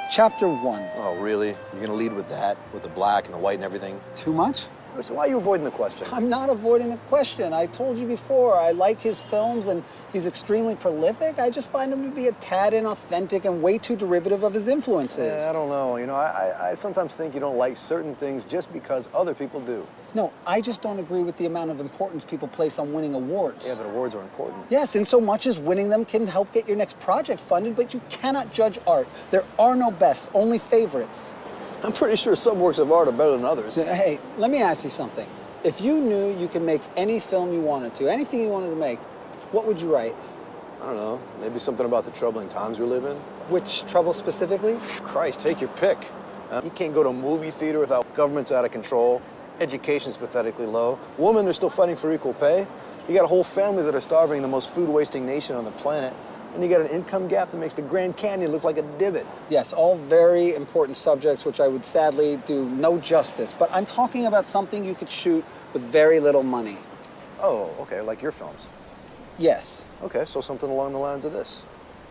Chapter 1. Oh, really? You're gonna lead with that? With the black and the white and everything? Too much? So why are you avoiding the question? I'm not avoiding the question. I told you before, I like his films and he's extremely prolific. I just find him to be a tad inauthentic and way too derivative of his influences. I don't know. You know, I sometimes think you don't like certain things just because other people do. No, I just don't agree with the amount of importance people place on winning awards. Yeah, but awards are important. Yes, in so much as winning them can help get your next project funded, but you cannot judge art. There are no bests, only favorites. I'm pretty sure some works of art are better than others. Hey, let me ask you something. If you knew you could make any film you wanted to, anything you wanted to make, what would you write? I don't know, maybe something about the troubling times we live in. Which trouble specifically? Christ, take your pick. You can't go to a movie theater without government's out of control, education's pathetically low, women are still fighting for equal pay, you got whole families that are starving, the most food-wasting nation on the planet, and you got an income gap that makes the Grand Canyon look like a divot. Yes, all very important subjects which I would sadly do no justice, but I'm talking about something you could shoot with very little money. Oh, okay, like your films. Yes. Okay, so something along the lines of this.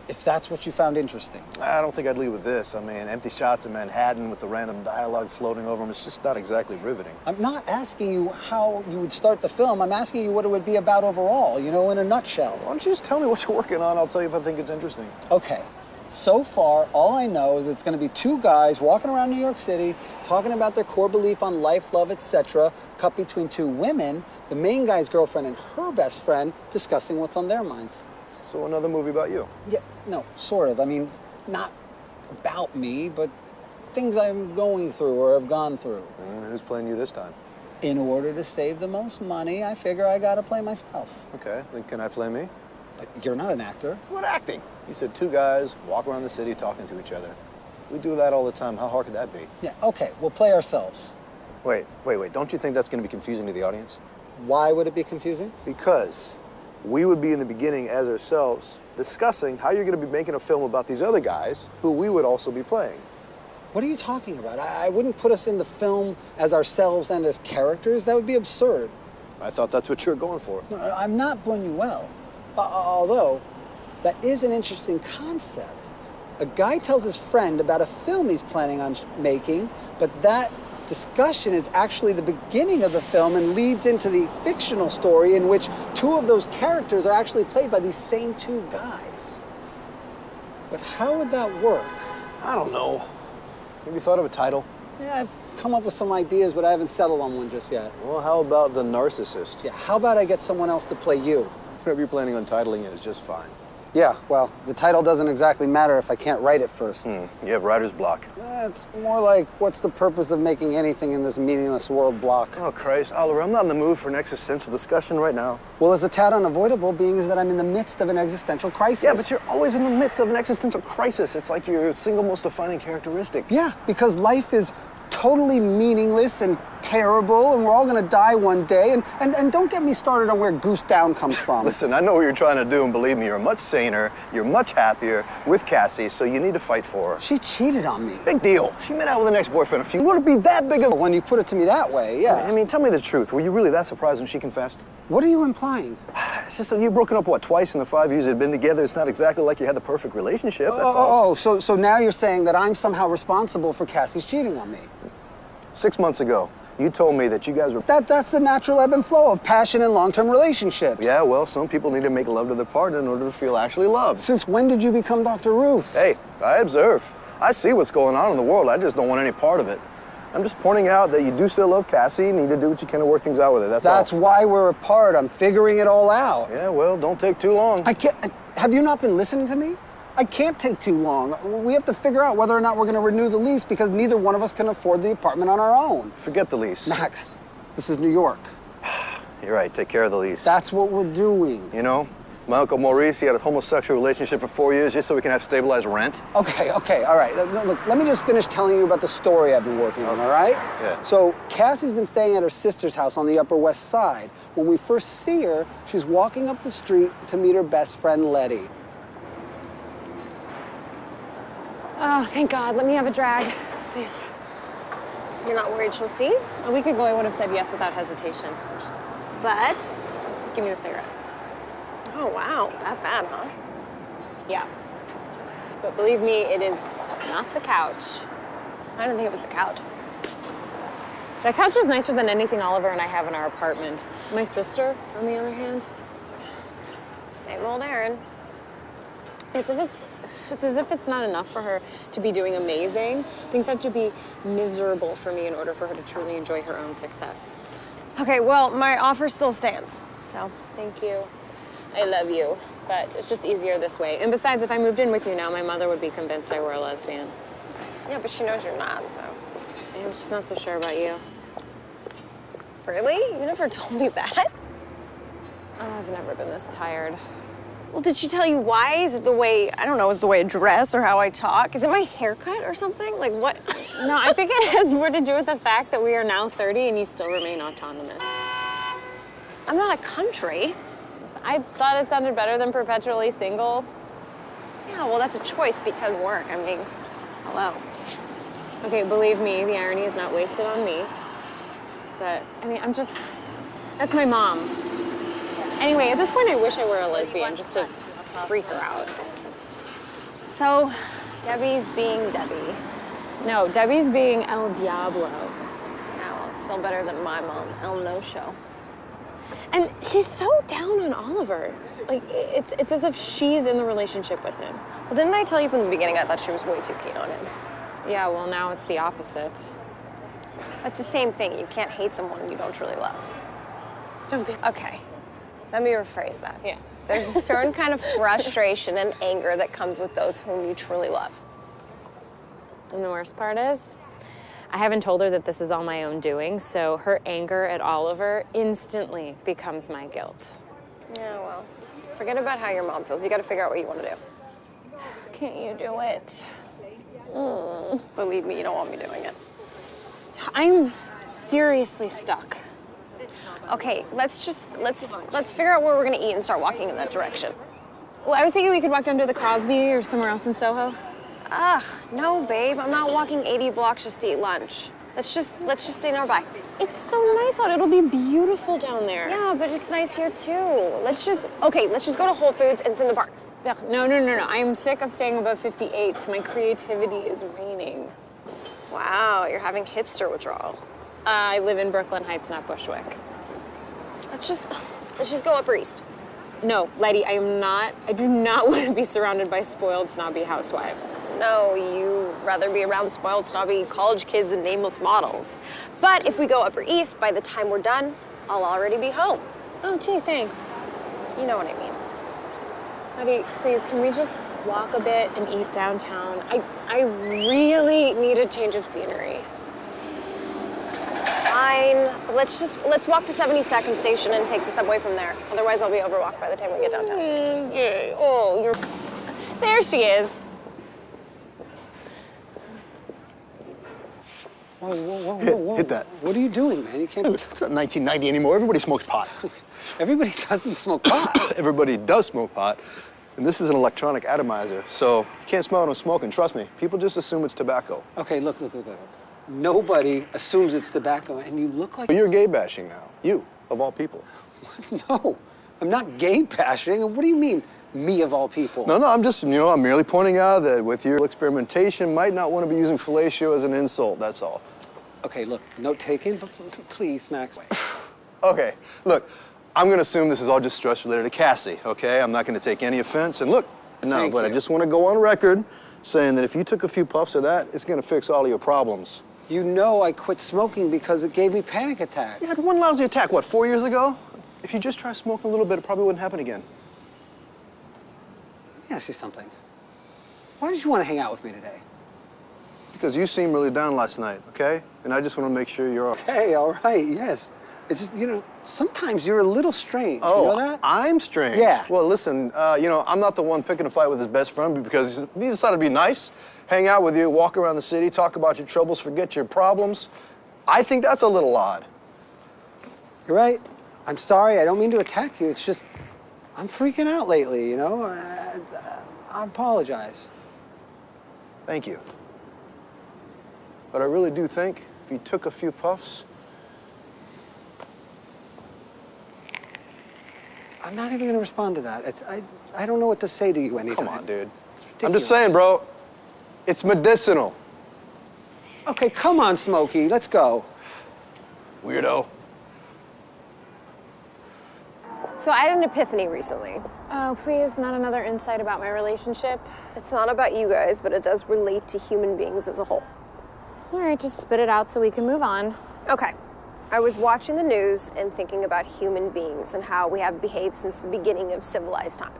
If that's what you found interesting. I don't think I'd lead with this. I mean, empty shots of Manhattan with the random dialogue floating over them, it's just not exactly riveting. I'm not asking you how you would start the film. I'm asking you what it would be about overall, you know, in a nutshell. Why don't you just tell me what you're working on? I'll tell you if I think it's interesting. Okay. So far, all I know is it's going to be two guys walking around New York City, talking about their core belief on life, love, etc., cut between two women, the main guy's girlfriend and her best friend, discussing what's on their minds. So another movie about you? Yeah, no, sort of. I mean, not about me, but things I'm going through or have gone through. Who's playing you this time? In order to save the most money, I figure I gotta play myself. Okay, then can I play me? But you're not an actor. What acting? You said two guys walk around the city talking to each other. We do that all the time. How hard could that be? Yeah, okay, we'll play ourselves. Wait. Don't you think that's going to be confusing to the audience? Why would it be confusing? Because we would be in the beginning as ourselves discussing how you're going to be making a film about these other guys who we would also be playing. What are you talking about? I wouldn't put us in the film as ourselves and as characters. That would be absurd. I thought that's what you're going for. No, I'm not Buñuel. Although, that is an interesting concept. A guy tells his friend about a film he's planning on making, but that discussion is actually the beginning of the film and leads into the fictional story in which two of those characters are actually played by these same two guys. But how would that work? I don't know. Have you thought of a title? Yeah, I've come up with some ideas, but I haven't settled on one just yet. Well, how about The Narcissist? Yeah, how about I get someone else to play you? Whatever you're planning on titling it is just fine. Yeah, well, the title doesn't exactly matter if I can't write it first. You have writer's block. It's more like, what's the purpose of making anything in this meaningless world block? Oh, Christ, Oliver, I'm not in the mood for an existential discussion right now. Well, it's a tad unavoidable, being is that I'm in the midst of an existential crisis. Yeah, but you're always in the midst of an existential crisis. It's like your single most defining characteristic. Yeah, because life is totally meaningless and terrible, and we're all gonna die one day, and don't get me started on where Goose Down comes from. Listen, I know what you're trying to do, and believe me, you're much saner, you're much happier with Cassi, so you need to fight for her. She cheated on me. Big deal. She met out with an ex-boyfriend a few. Would it be that big of a... When you put it to me that way, yeah. I mean, tell me the truth. Were you really that surprised when she confessed? What are you implying? It's just that you've broken up, what, twice in the 5 years you'd been together? It's not exactly like you had the perfect relationship, that's all. So now you're saying that I'm somehow responsible for Cassie's cheating on me. 6 months ago, you told me that you guys were... That's the natural ebb and flow of passion in long-term relationships. Yeah, well, some people need to make love to their partner in order to feel actually loved. Since when did you become Dr. Ruth? Hey, I observe. I see what's going on in the world. I just don't want any part of it. I'm just pointing out that you do still love Cassi. You need to do what you can to work things out with her, that's all. That's why we're apart. I'm figuring it all out. Yeah, well, don't take too long. I can't... Have you not been listening to me? I can't take too long. We have to figure out whether or not we're going to renew the lease because neither one of us can afford the apartment on our own. Forget the lease. Max, this is New York. You're right, take care of the lease. That's what we're doing. You know, my Uncle Maurice, he had a homosexual relationship for 4 years just so we can have stabilized rent. Okay, all right. Look, let me just finish telling you about the story I've been working on, all right? Yeah. So, Cassie's been staying at her sister's house on the Upper West Side. When we first see her, she's walking up the street to meet her best friend, Letty. Oh, thank God. Let me have a drag, please. You're not worried she'll see? A week ago, I would have said yes without hesitation. But? Just give me the cigarette. Oh, wow. That bad, huh? Yeah. But believe me, it is not the couch. I didn't think it was the couch. That couch is nicer than anything Oliver and I have in our apartment. My sister, on the other hand, Same old Erin. it's as if it's not enough for her to be doing amazing. Things have to be miserable for me in order for her to truly enjoy her own success. Okay, well, my offer still stands, so. Thank you. I love you, but it's just easier this way. And besides, if I moved in with you now, my mother would be convinced I were a lesbian. Yeah, but she knows you're not, so. And she's not so sure about you. Really? You never told me that? Oh, I've never been this tired. Well, did she tell you why? Is it the way, I don't know, is it the way I dress or how I talk? Is it my haircut or something? Like, what? No, I think it has more to do with the fact that we are now 30 and you still remain autonomous. I'm not a country. I thought it sounded better than perpetually single. Yeah, well, that's a choice because of work. I mean, hello. Okay, believe me, the irony is not wasted on me. But, I mean, that's my mom. Anyway, at this point, I wish I were a lesbian just to freak her out. So, Debbie's being Debbie. No, Debbie's being El Diablo. Yeah, well, it's still better than my mom, El No-Show. And she's so down on Oliver. Like, it's as if she's in the relationship with him. Well, didn't I tell you from the beginning I thought she was way too keen on him? Yeah, well, now it's the opposite. That's the same thing. You can't hate someone you don't truly love. Don't be... Okay, let me rephrase that. Yeah. There's a certain kind of frustration and anger that comes with those whom you truly love. And the worst part is, I haven't told her that this is all my own doing, so her anger at Oliver instantly becomes my guilt. Yeah, well, forget about how your mom feels. You gotta figure out what you want to do. Can't you do it? Believe me, you don't want me doing it. I'm seriously stuck. Okay, let's figure out where we're gonna eat and start walking in that direction. Well, I was thinking we could walk down to the Crosby or somewhere else in Soho. Ugh, no, babe. I'm not walking 80 blocks just to eat lunch. Let's just stay nearby. It's so nice out. It'll be beautiful down there. Yeah, but it's nice here too. Let's just go to Whole Foods and sit in the park. Ugh, no. I'm sick of staying above 58th. My creativity is waning. Wow, you're having hipster withdrawal. I live in Brooklyn Heights, not Bushwick. Let's just go Upper East. No, Letty, I do not want to be surrounded by spoiled, snobby housewives. No, you rather be around spoiled, snobby college kids and nameless models. But if we go Upper East, by the time we're done, I'll already be home. Oh, gee, thanks. You know what I mean. Letty, please, can we just walk a bit and eat downtown? I really need a change of scenery. Fine, but let's walk to 72nd Station and take the subway from there. Otherwise, I'll be overwalked by the time we get downtown. Okay. Oh, there she is. Whoa. Hit that. What are you doing, man? You can't... Dude, it's not 1990 anymore. Everybody smokes pot. Everybody doesn't smoke pot. Everybody does smoke pot. And this is an electronic atomizer, so you can't smell what I'm smoking. Trust me. People just assume it's tobacco. Okay, look. Nobody assumes it's tobacco, and you look like... But you're gay bashing now. You, of all people. No, I'm not gay bashing. What do you mean, me of all people? No, I'm just, I'm merely pointing out that with your experimentation, might not want to be using fellatio as an insult, that's all. Okay, look, note taken, but please, Max. Okay, look, I'm going to assume this is all just stress related to Cassi, okay? I'm not going to take any offense, and look, Thank you. I just want to go on record saying that if you took a few puffs of that, it's going to fix all of your problems. You know I quit smoking because it gave me panic attacks. You had one lousy attack, what, 4 years ago? If you just try smoking a little bit, it probably wouldn't happen again. Let me ask you something. Why did you want to hang out with me today? Because you seemed really down last night, okay? And I just want to make sure you're okay. Hey, all right, yes. It's just, sometimes you're a little strange. Oh, you know that? I'm strange? Yeah. Well, listen, I'm not the one picking a fight with his best friend because he decided to be nice, hang out with you, walk around the city, talk about your troubles, forget your problems. I think that's a little odd. You're right. I'm sorry. I don't mean to attack you. It's just, I'm freaking out lately, I apologize. Thank you. But I really do think if you took a few puffs, I'm not even going to respond to that. I don't know what to say to you anytime. come on, dude. I'm just saying, bro, It's medicinal. Okay, come on, Smokey, let's go. Weirdo. So I had an epiphany recently. Oh, please, not another insight about my relationship. It's not about you guys, but it does relate to human beings as a whole. All right, just spit it out so we can move on. Okay. I was watching the news and thinking about human beings and how we have behaved since the beginning of civilized time.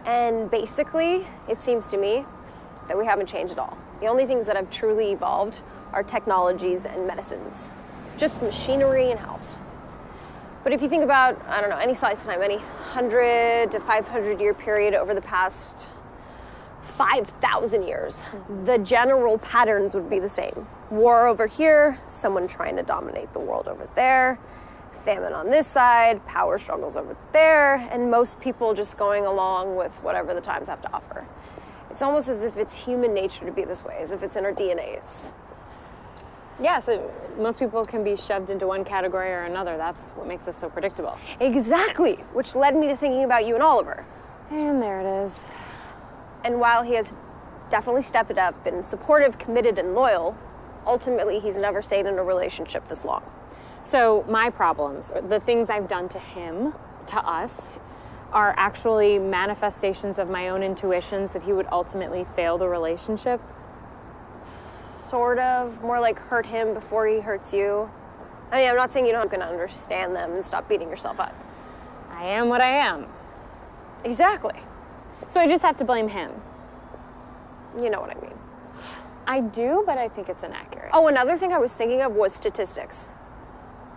And basically, it seems to me that we haven't changed at all. The only things that have truly evolved are technologies and medicines. Just machinery and health. But if you think about, I don't know, any slice of time, any 100 to 500 year period over the past 5,000 years, the general patterns would be the same. War over here, someone trying to dominate the world over there, famine on this side, power struggles over there, and most people just going along with whatever the times have to offer. It's almost as if it's human nature to be this way, as if it's in our DNAs. Yeah, so most people can be shoved into one category or another. That's what makes us so predictable. Exactly, which led me to thinking about you and Oliver. And there it is. And while he has definitely stepped it up, been supportive, committed, and loyal, ultimately he's never stayed in a relationship this long. So my problems, or the things I've done to him, to us, are actually manifestations of my own intuitions that he would ultimately fail the relationship. Sort of, more like hurt him before he hurts you. I mean, I'm not saying you're not gonna understand them and stop beating yourself up. I am what I am. Exactly. So I just have to blame him. You know what I mean. I do, but I think it's inaccurate. Oh, another thing I was thinking of was statistics.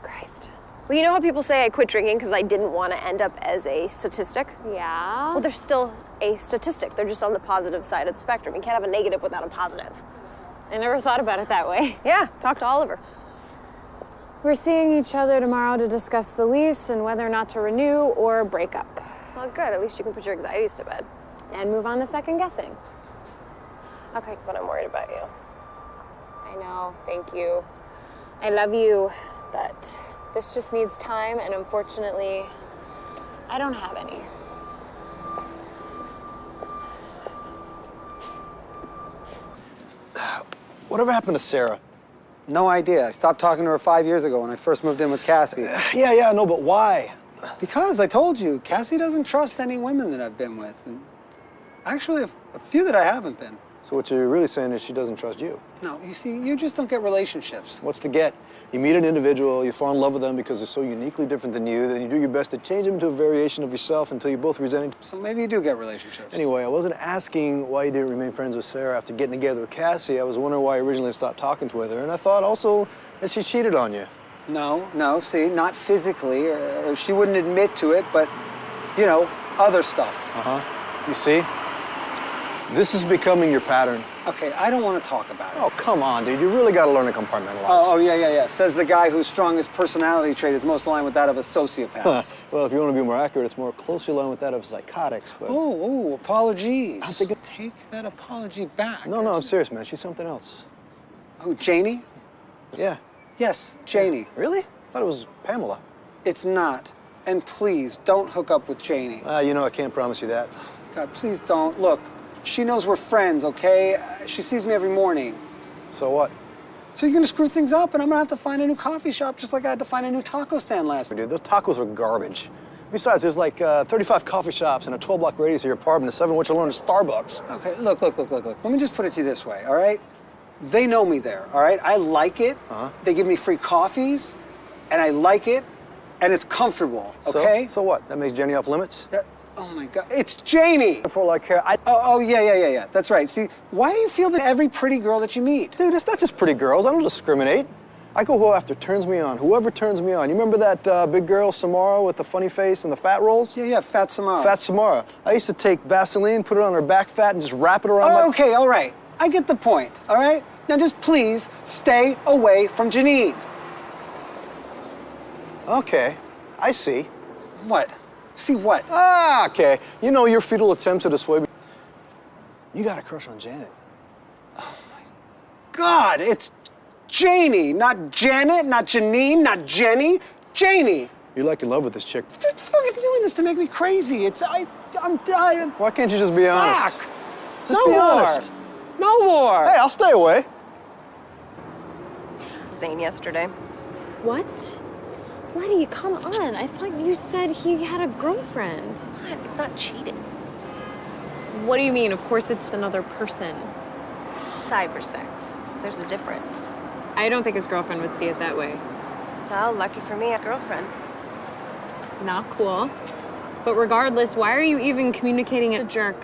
Christ. Well, you know how people say I quit drinking because I didn't want to end up as a statistic? Yeah? Well, they're still a statistic. They're just on the positive side of the spectrum. You can't have a negative without a positive. I never thought about it that way. Yeah, talk to Oliver. We're seeing each other tomorrow to discuss the lease and whether or not to renew or break up. Well, good. At least you can put your anxieties to bed. And move on to second guessing. Okay, but I'm worried about you. I know, thank you. I love you, but this just needs time, and unfortunately, I don't have any. Whatever happened to Sarah? No idea. I stopped talking to her 5 years ago when I first moved in with Cassie. Yeah, I know, but why? Because I told you, Cassie doesn't trust any women that I've been with. And actually, a few that I haven't been. So what you're really saying is she doesn't trust you. No, you see, you just don't get relationships. What's to get? You meet an individual, you fall in love with them because they're so uniquely different than you, then you do your best to change them into a variation of yourself until you both resent it. So maybe you do get relationships. Anyway, I wasn't asking why you didn't remain friends with Sarah after getting together with Cassie. I was wondering why you originally stopped talking with her, and I thought also that she cheated on you. No, see, not physically, or she wouldn't admit to it, but, you know, other stuff. Uh-huh. You see? This is becoming your pattern. Okay, I don't want to talk about it. Oh, come on, dude. You really got to learn to compartmentalize. Oh, yeah. Says the guy whose strongest personality trait is most aligned with that of a sociopath. Well, if you want to be more accurate, it's more closely aligned with that of psychotics, but... Oh, apologies. I'm thinking... Take that apology back. No, I'm serious, man. She's something else. Who, Janie? Yeah. Yes, Janie. Really? I thought it was Pamela. It's not. And please, don't hook up with Janie. You know I can't promise you that. God, please don't. Look, she knows we're friends, okay? She sees me every morning. So what? So you're gonna screw things up, and I'm gonna have to find a new coffee shop just like I had to find a new taco stand last Dude, those tacos were garbage. Besides, there's like 35 coffee shops in a 12-block radius of your apartment, 7 of which alone are Starbucks. Okay, look. Let me just put it to you this way, all right? They know me there, all right? I like it. They give me free coffees, and I like it, and it's comfortable, okay? So what? That makes Jenny off limits? Oh my God, it's Janie! For all I care, Yeah, that's right. See, why do you feel that every pretty girl that you meet? Dude, it's not just pretty girls. I don't discriminate. I go whoever turns me on. Whoever turns me on. You remember that big girl, Samara, with the funny face and the fat rolls? Yeah, Fat Samara. Fat Samara. I used to take Vaseline, put it on her back fat, and just wrap it around my... Okay, all right. I get the point, all right? Now just please stay away from Janine. Okay, I see. What? See what? Okay. You know your futile attempts to dissuade me. You got a crush on Janet. God, it's Janie, not Janet, not Janine, not Jenny. Janie. You're like in love with this chick. You're fucking doing this to make me crazy. I'm Why can't you just be honest? Fuck. Just be honest. No more! Hey, I'll stay away. Zane yesterday. What? Letty, come on. I thought you said he had a girlfriend. What? It's not cheating. What do you mean? Of course it's another person. Cyber sex. There's a difference. I don't think his girlfriend would see it that way. Well, lucky for me, a girlfriend. Not cool. But regardless, why are you even communicating a jerk?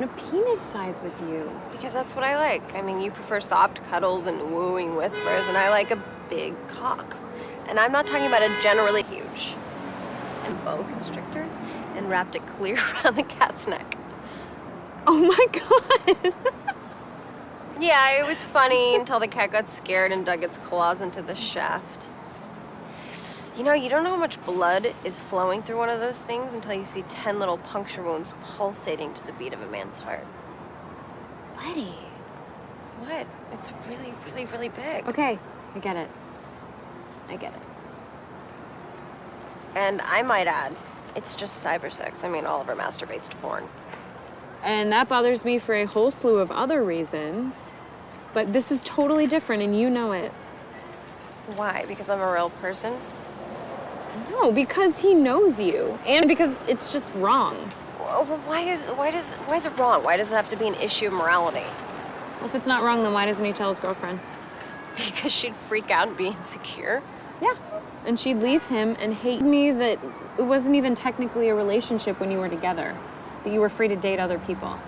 A penis size with you. Because that's what I like. I mean, you prefer soft cuddles and wooing whispers, and I like a big cock. And I'm not talking about a generally huge. And boa constrictor, and wrapped it clear around the cat's neck. Oh my God. Yeah, it was funny until the cat got scared and dug its claws into the shaft. You know, you don't know how much blood is flowing through one of those things until you see 10 little puncture wounds pulsating to the beat of a man's heart. Letty. What? It's really, really, really big. Okay, I get it. I get it. And I might add, it's just cyber sex. I mean, Oliver masturbates to porn. And that bothers me for a whole slew of other reasons. But this is totally different and you know it. Why? Because I'm a real person? No, because he knows you. And because it's just wrong. Well, why is it wrong? Why does it have to be an issue of morality? Well, if it's not wrong, then why doesn't he tell his girlfriend? Because she'd freak out and be insecure? Yeah. And she'd leave him and hate me that it wasn't even technically a relationship when you were together. That you were free to date other people.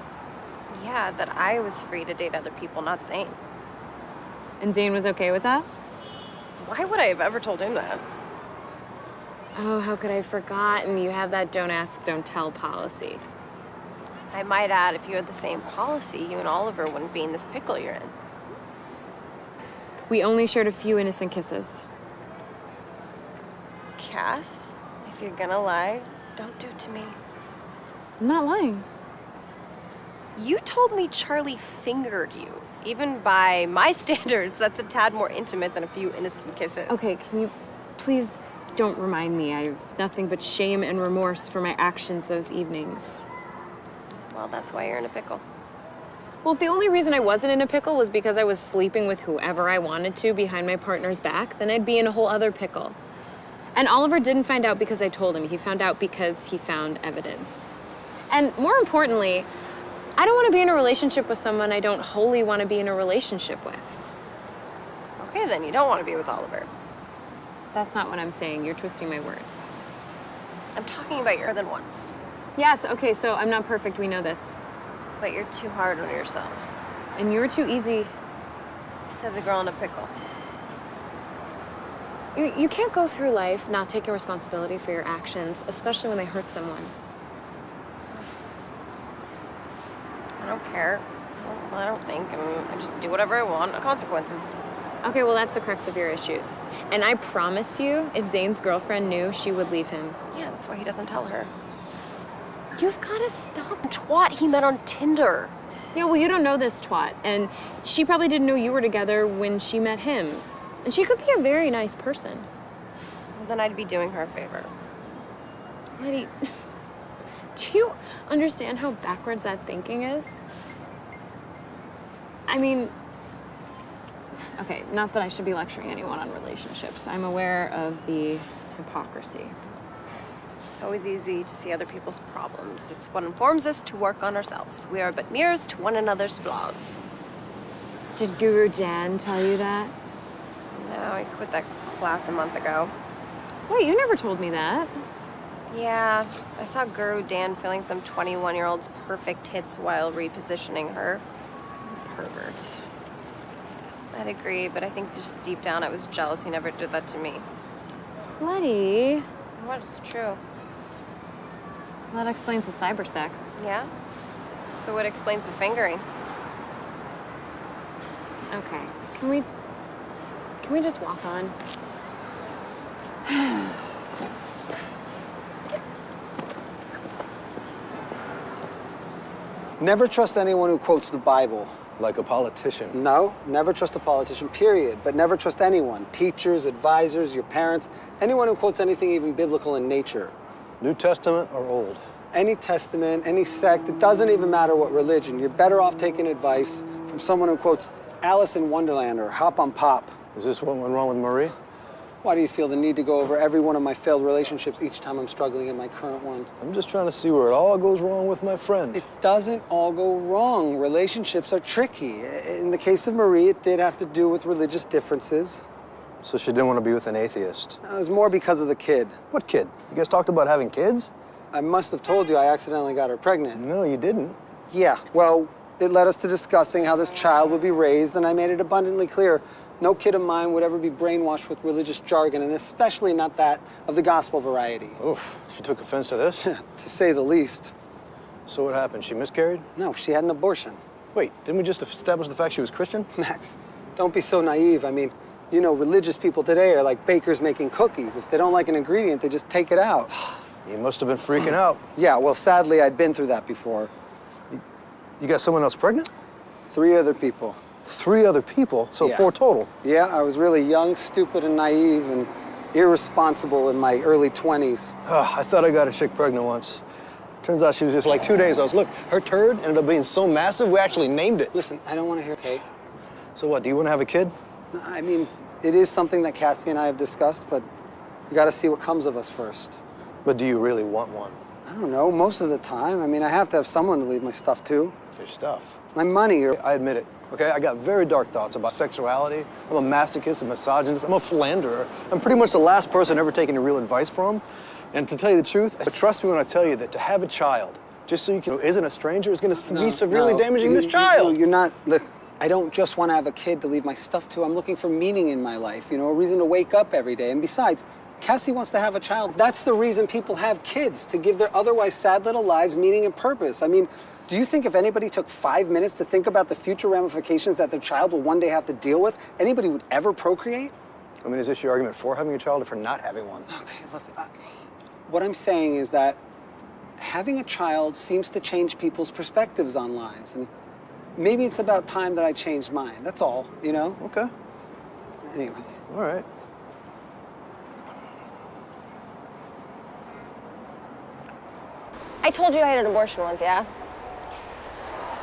Yeah, that I was free to date other people, not Zane. And Zane was okay with that? Why would I have ever told him that? Oh, how could I have forgotten? You have that don't ask, don't tell policy. I might add, if you had the same policy, you and Oliver wouldn't be in this pickle you're in. We only shared a few innocent kisses. Cass, if you're gonna lie, don't do it to me. I'm not lying. You told me Charlie fingered you. Even by my standards, that's a tad more intimate than a few innocent kisses. Okay, can you please don't remind me? I have nothing but shame and remorse for my actions those evenings. Well, that's why you're in a pickle. Well, if the only reason I wasn't in a pickle was because I was sleeping with whoever I wanted to behind my partner's back, then I'd be in a whole other pickle. And Oliver didn't find out because I told him. He found out because he found evidence. And more importantly, I don't want to be in a relationship with someone I don't wholly want to be in a relationship with. Okay, then you don't want to be with Oliver. That's not what I'm saying. You're twisting my words. I'm talking about more than once. Yes, okay, so I'm not perfect. We know this. But you're too hard on yourself. And you're too easy. Said the girl in a pickle. You can't go through life not taking responsibility for your actions, especially when they hurt someone. I don't care. I don't think. I just do whatever I want. No consequences. Okay, well, that's the crux of your issues. And I promise you, if Zane's girlfriend knew, she would leave him. Yeah, that's why he doesn't tell her. You've got to stop. Twat he met on Tinder. Yeah, well, you don't know this twat. And she probably didn't know you were together when she met him. And she could be a very nice person. Well, then I'd be doing her a favor. Letty, do you understand how backwards that thinking is? I mean, okay, not that I should be lecturing anyone on relationships. I'm aware of the hypocrisy. It's always easy to see other people's problems. It's what informs us to work on ourselves. We are but mirrors to one another's flaws. Did Guru Dan tell you that? No, I quit that class a month ago. Wait, you never told me that. Yeah, I saw Guru Dan filling some 21-year-old's perfect hits while repositioning her. Pervert. I'd agree, but I think just deep down I was jealous he never did that to me. Letty. What is true? Well, that explains the cyber sex. Yeah? So what explains the fingering? Okay, can we just walk on? Never trust anyone who quotes the Bible. Like a politician. No, never trust a politician, period. But never trust anyone. Teachers, advisors, your parents, anyone who quotes anything even biblical in nature. New Testament or Old? Any testament, any sect, it doesn't even matter what religion. You're better off taking advice from from someone who quotes Alice in Wonderland or Hop on Pop. Is this what went wrong with Marie? Why do you feel the need to go over every one of my failed relationships each time I'm struggling in my current one? I'm just trying to see where it all goes wrong with my friend. It doesn't all go wrong. Relationships are tricky. In the case of Marie, it did have to do with religious differences. So she didn't want to be with an atheist. It was more because of the kid. What kid? You guys talked about having kids? I must have told you I accidentally got her pregnant. No, you didn't. Yeah, well, it led us to discussing how this child would be raised, and I made it abundantly clear no kid of mine would ever be brainwashed with religious jargon, and especially not that of the gospel variety. Oof, she took offense to this? To say the least. So what happened? She miscarried? No, she had an abortion. Wait, didn't we just establish the fact she was Christian? Max, don't be so naive. I mean, you know, religious people today are like bakers making cookies. If they don't like an ingredient, they just take it out. You must have been freaking out. Yeah, well, sadly, I'd been through that before. You got someone else pregnant? 3 other people. 3 other people? So Yeah. 4 total? Yeah, I was really young, stupid, and naive, and irresponsible in my early 20s. I thought I got a chick pregnant once. Turns out she was just like 2 days. Look, her turd ended up being so massive, we actually named it. Listen, I don't want to hear Kate. So what, do you want to have a kid? I mean, it is something that Cassie and I have discussed, but you got to see what comes of us first. But do you really want one? I don't know, most of the time. I mean, I have to have someone to leave my stuff to. Your stuff. My money or... I admit it, okay? I got very dark thoughts about sexuality. I'm a masochist, a misogynist, I'm a philanderer. I'm pretty much the last person ever taking real advice from. And to tell you the truth, but trust me when I tell you that to have a child, just so you can, isn't a stranger, is gonna be severely damaging this child. You're not, look, I don't just want to have a kid to leave my stuff to. I'm looking for meaning in my life, you know, a reason to wake up every day. And besides, Cassie wants to have a child. That's the reason people have kids, to give their otherwise sad little lives meaning and purpose. I mean, do you think if anybody took 5 minutes to think about the future ramifications that their child will one day have to deal with, anybody would ever procreate? I mean, is this your argument for having a child or for not having one? Okay, look, what I'm saying is that having a child seems to change people's perspectives on lives, and maybe it's about time that I changed mine. That's all, you know? Okay. Anyway. All right. I told you I had an abortion once, yeah?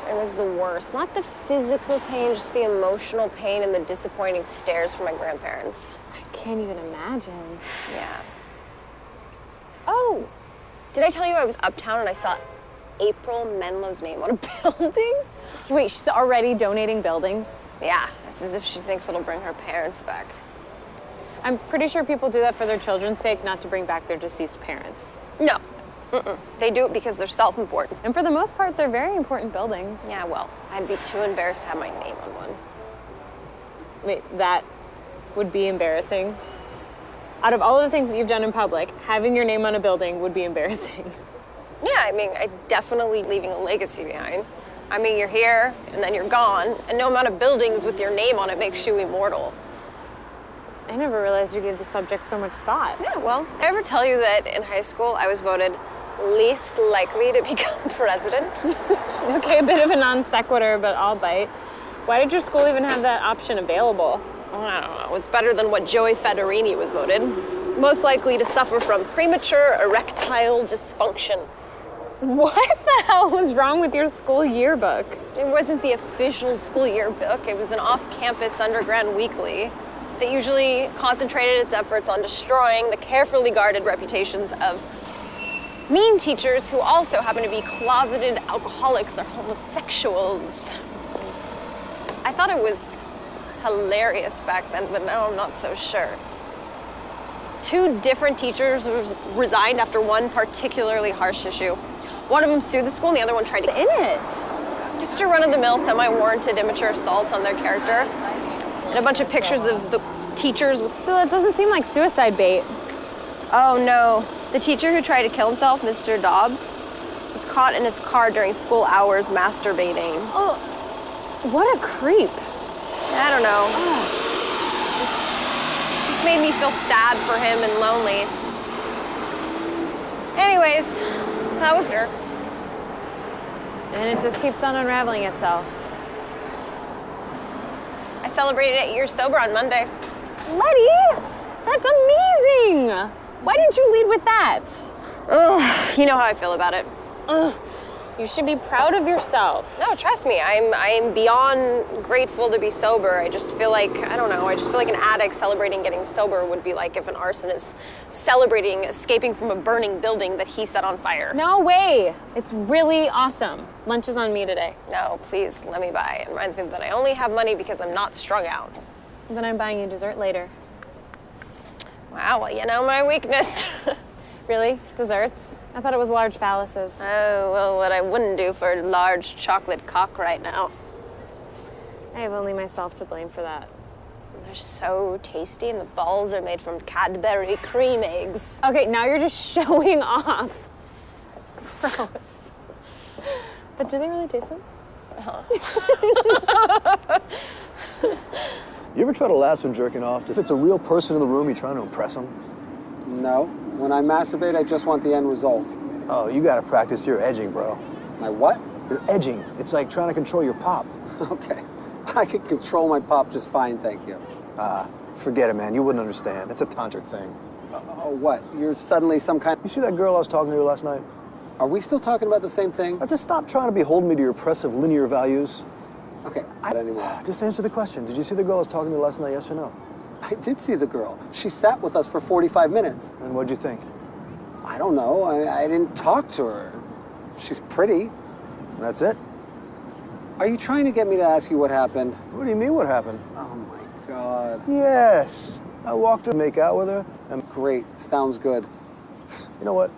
It was the worst. Not the physical pain, just the emotional pain and the disappointing stares from my grandparents. I can't even imagine. Yeah. Oh, did I tell you I was uptown and I saw April Menlo's name on a building? Wait, she's already donating buildings? Yeah, it's as if she thinks it'll bring her parents back. I'm pretty sure people do that for their children's sake, not to bring back their deceased parents. No. They do it because they're self-important. And for the most part, they're very important buildings. Yeah, well, I'd be too embarrassed to have my name on one. Wait, that would be embarrassing? Out of all of the things that you've done in public, having your name on a building would be embarrassing. Yeah, I mean, I'm definitely leaving a legacy behind. I mean, you're here, and then you're gone, and no amount of buildings with your name on it makes you immortal. I never realized you gave the subject so much thought. Yeah, well, did I ever tell you that in high school I was voted least likely to become president? Okay, a bit of a non sequitur, but I'll bite. Why did your school even have that option available? I don't know. It's better than what Joey Federini was voted. Most likely to suffer from premature erectile dysfunction. What the hell was wrong with your school yearbook? It wasn't the official school yearbook. It was an off-campus underground weekly that usually concentrated its efforts on destroying the carefully guarded reputations of mean teachers who also happen to be closeted alcoholics or homosexuals. I thought it was hilarious back then, but now I'm not so sure. 2 different teachers resigned after one particularly harsh issue. One of them sued the school and the other one tried to In it. just a run-of-the-mill, semi-warranted immature assaults on their character. And a bunch of pictures of the teachers with... So that doesn't seem like suicide bait. Oh no. The teacher who tried to kill himself, Mr. Dobbs, was caught in his car during school hours masturbating. Oh, what a creep. I don't know. Just made me feel sad for him and lonely. Anyways, that was her. And it just keeps on unraveling itself. I celebrated 8 years sober on Monday. Letty, that's amazing. Why didn't you lead with that? Ugh, you know how I feel about it. Ugh. You should be proud of yourself. No, trust me, I am beyond grateful to be sober. I just feel like, I don't know, I just feel like an addict celebrating getting sober would be like if an arsonist celebrating escaping from a burning building that he set on fire. No way. It's really awesome. Lunch is on me today. No, please, let me buy. It reminds me that I only have money because I'm not strung out. Then I'm buying you dessert later. Wow, well, you know my weakness. Really? Desserts? I thought it was large phalluses. Oh, well, what I wouldn't do for a large chocolate cock right now. I have only myself to blame for that. They're so tasty, and the balls are made from Cadbury cream eggs. Okay, now you're just showing off. Gross. But do they really taste good? You ever try to laugh when jerking off? If it's a real person in the room, you're trying to impress them? No. When I masturbate, I just want the end result. Oh, you gotta practice your edging, bro. My what? Your edging. It's like trying to control your pop. Okay. I can control my pop just fine, thank you. Forget it, man. You wouldn't understand. It's a tantric thing. Oh, what? You're suddenly some kind... You see that girl I was talking to last night? Are we still talking about the same thing? Just stop trying to be holding me to your oppressive linear values. Okay, I don't anymore. Just answer the question. Did you see the girl I was talking to last night, yes or no? I did see the girl. She sat with us for 45 minutes. And what'd you think? I don't know. I didn't talk to her. She's pretty. That's it? Are you trying to get me to ask you what happened? What do you mean what happened? Oh my God. Yes. I walked to make out with her and... Great. Sounds good. You know what?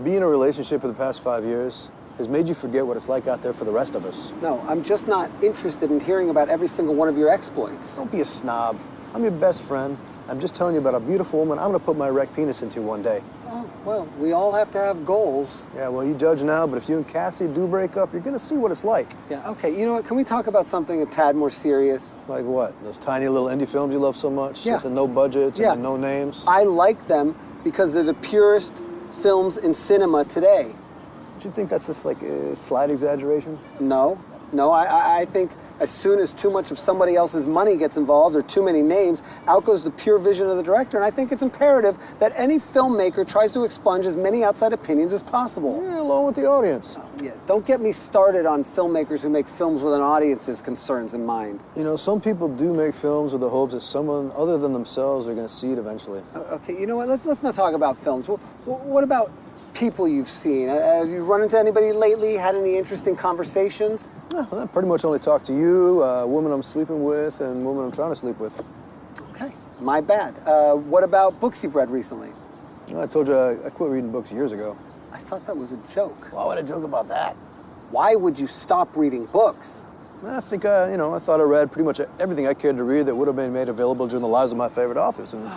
Being in a relationship for the past 5 years has made you forget what it's like out there for the rest of us. No, I'm just not interested in hearing about every single one of your exploits. Don't be a snob. I'm your best friend. I'm just telling you about a beautiful woman I'm gonna put my erect penis into one day. Oh, well, we all have to have goals. Yeah, well, you judge now, but if you and Cassie do break up, you're gonna see what it's like. Yeah, okay, you know what? Can we talk about something a tad more serious? Like what? Those tiny little indie films you love so much? Yeah. With the no budgets Yeah. and the no names? I like them because they're the purest films in cinema today. Do you think that's just like a slight exaggeration? No, I think as soon as too much of somebody else's money gets involved or too many names, out goes the pure vision of the director. And I think it's imperative that any filmmaker tries to expunge as many outside opinions as possible. Yeah, along with the audience. Yeah, don't get me started on filmmakers who make films with an audience's concerns in mind. You know, some people do make films with the hopes that someone other than themselves are going to see it eventually. Okay, you know what? Let's not talk about films. What about people you've seen? Have you run into anybody lately? Had any interesting conversations? Yeah, well, I pretty much only talk to you, a woman I'm sleeping with, and a woman I'm trying to sleep with. Okay, my bad. What about books you've read recently? I told you I quit reading books years ago. I thought that was a joke. Why would I joke about that? Why would you stop reading books? I think, I thought I read pretty much everything I cared to read that would have been made available during the lives of my favorite authors. And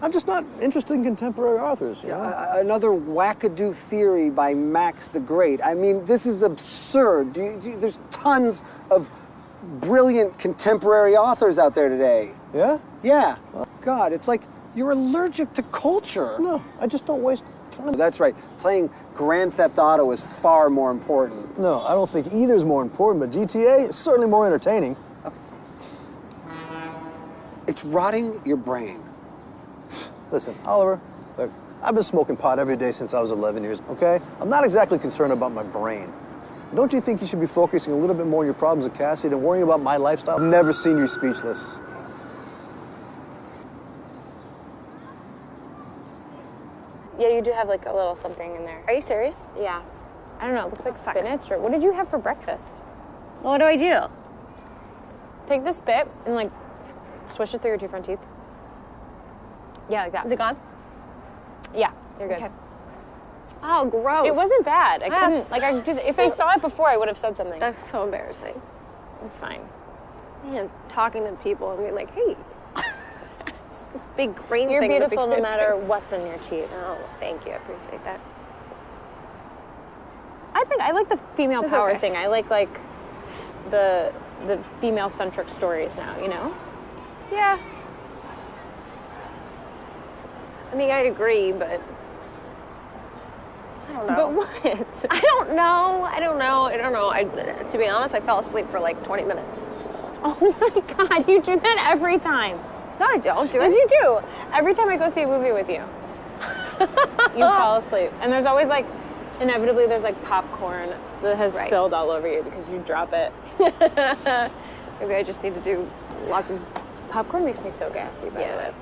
I'm just not interested in contemporary authors. You know? Another wackadoo theory by Max the Great. I mean, this is absurd. There's tons of brilliant contemporary authors out there today. Yeah? Yeah. God, it's like you're allergic to culture. No, I just don't waste time. That's right. Playing Grand Theft Auto is far more important. No, I don't think either is more important, but GTA is certainly more entertaining. Okay. It's rotting your brain. Listen, Oliver, look, I've been smoking pot every day since I was 11 years, okay? I'm not exactly concerned about my brain. Don't you think you should be focusing a little bit more on your problems with Cassie than worrying about my lifestyle? I've never seen you speechless. Yeah, you do have like a little something in there. Are you serious? Yeah. I don't know, it looks like spinach or what did you have for breakfast? Well, what do I do? Take this bit and like swish it through your two front teeth. Yeah, like that. Is it gone? Yeah, you're good. Okay. Oh, gross. It wasn't bad. I couldn't, That's like, if I saw it before, I would have said something. That's so embarrassing. It's fine. Man, talking to people and being like, hey, it's this big green You're thing. in the beautiful no big matter thing. what's in your teeth. Oh, thank you. I appreciate that. I like the female It's power okay. thing. I like the female-centric stories now, you know? Yeah. I mean, I'd agree, but I don't know. But what? I don't know. To be honest, I fell asleep for like 20 minutes. Oh my God, you do that every time. No, I don't. Do Yes, I? you do. Every time I go see a movie with you, you fall asleep. And there's always like Inevitably, there's like popcorn that has Right. spilled all over you because you drop it. Maybe I just need to do lots of... Popcorn makes me so gassy, by the Yeah. way.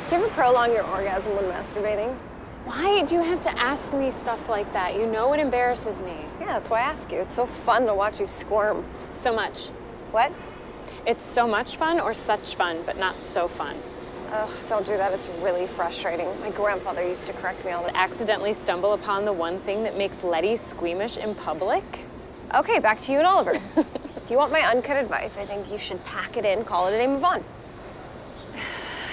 Do you ever prolong your orgasm when masturbating? Why do you have to ask me stuff like that? You know it embarrasses me. Yeah, that's why I ask you. It's so fun to watch you squirm. So much. What? It's so much fun or such fun, but not so fun. Ugh, don't do that. It's really frustrating. My grandfather used to correct me all the time. Accidentally stumble upon the one thing that makes Letty squeamish in public? Okay, back to you and Oliver. If you want my uncut advice, I think you should pack it in, call it a day, move on.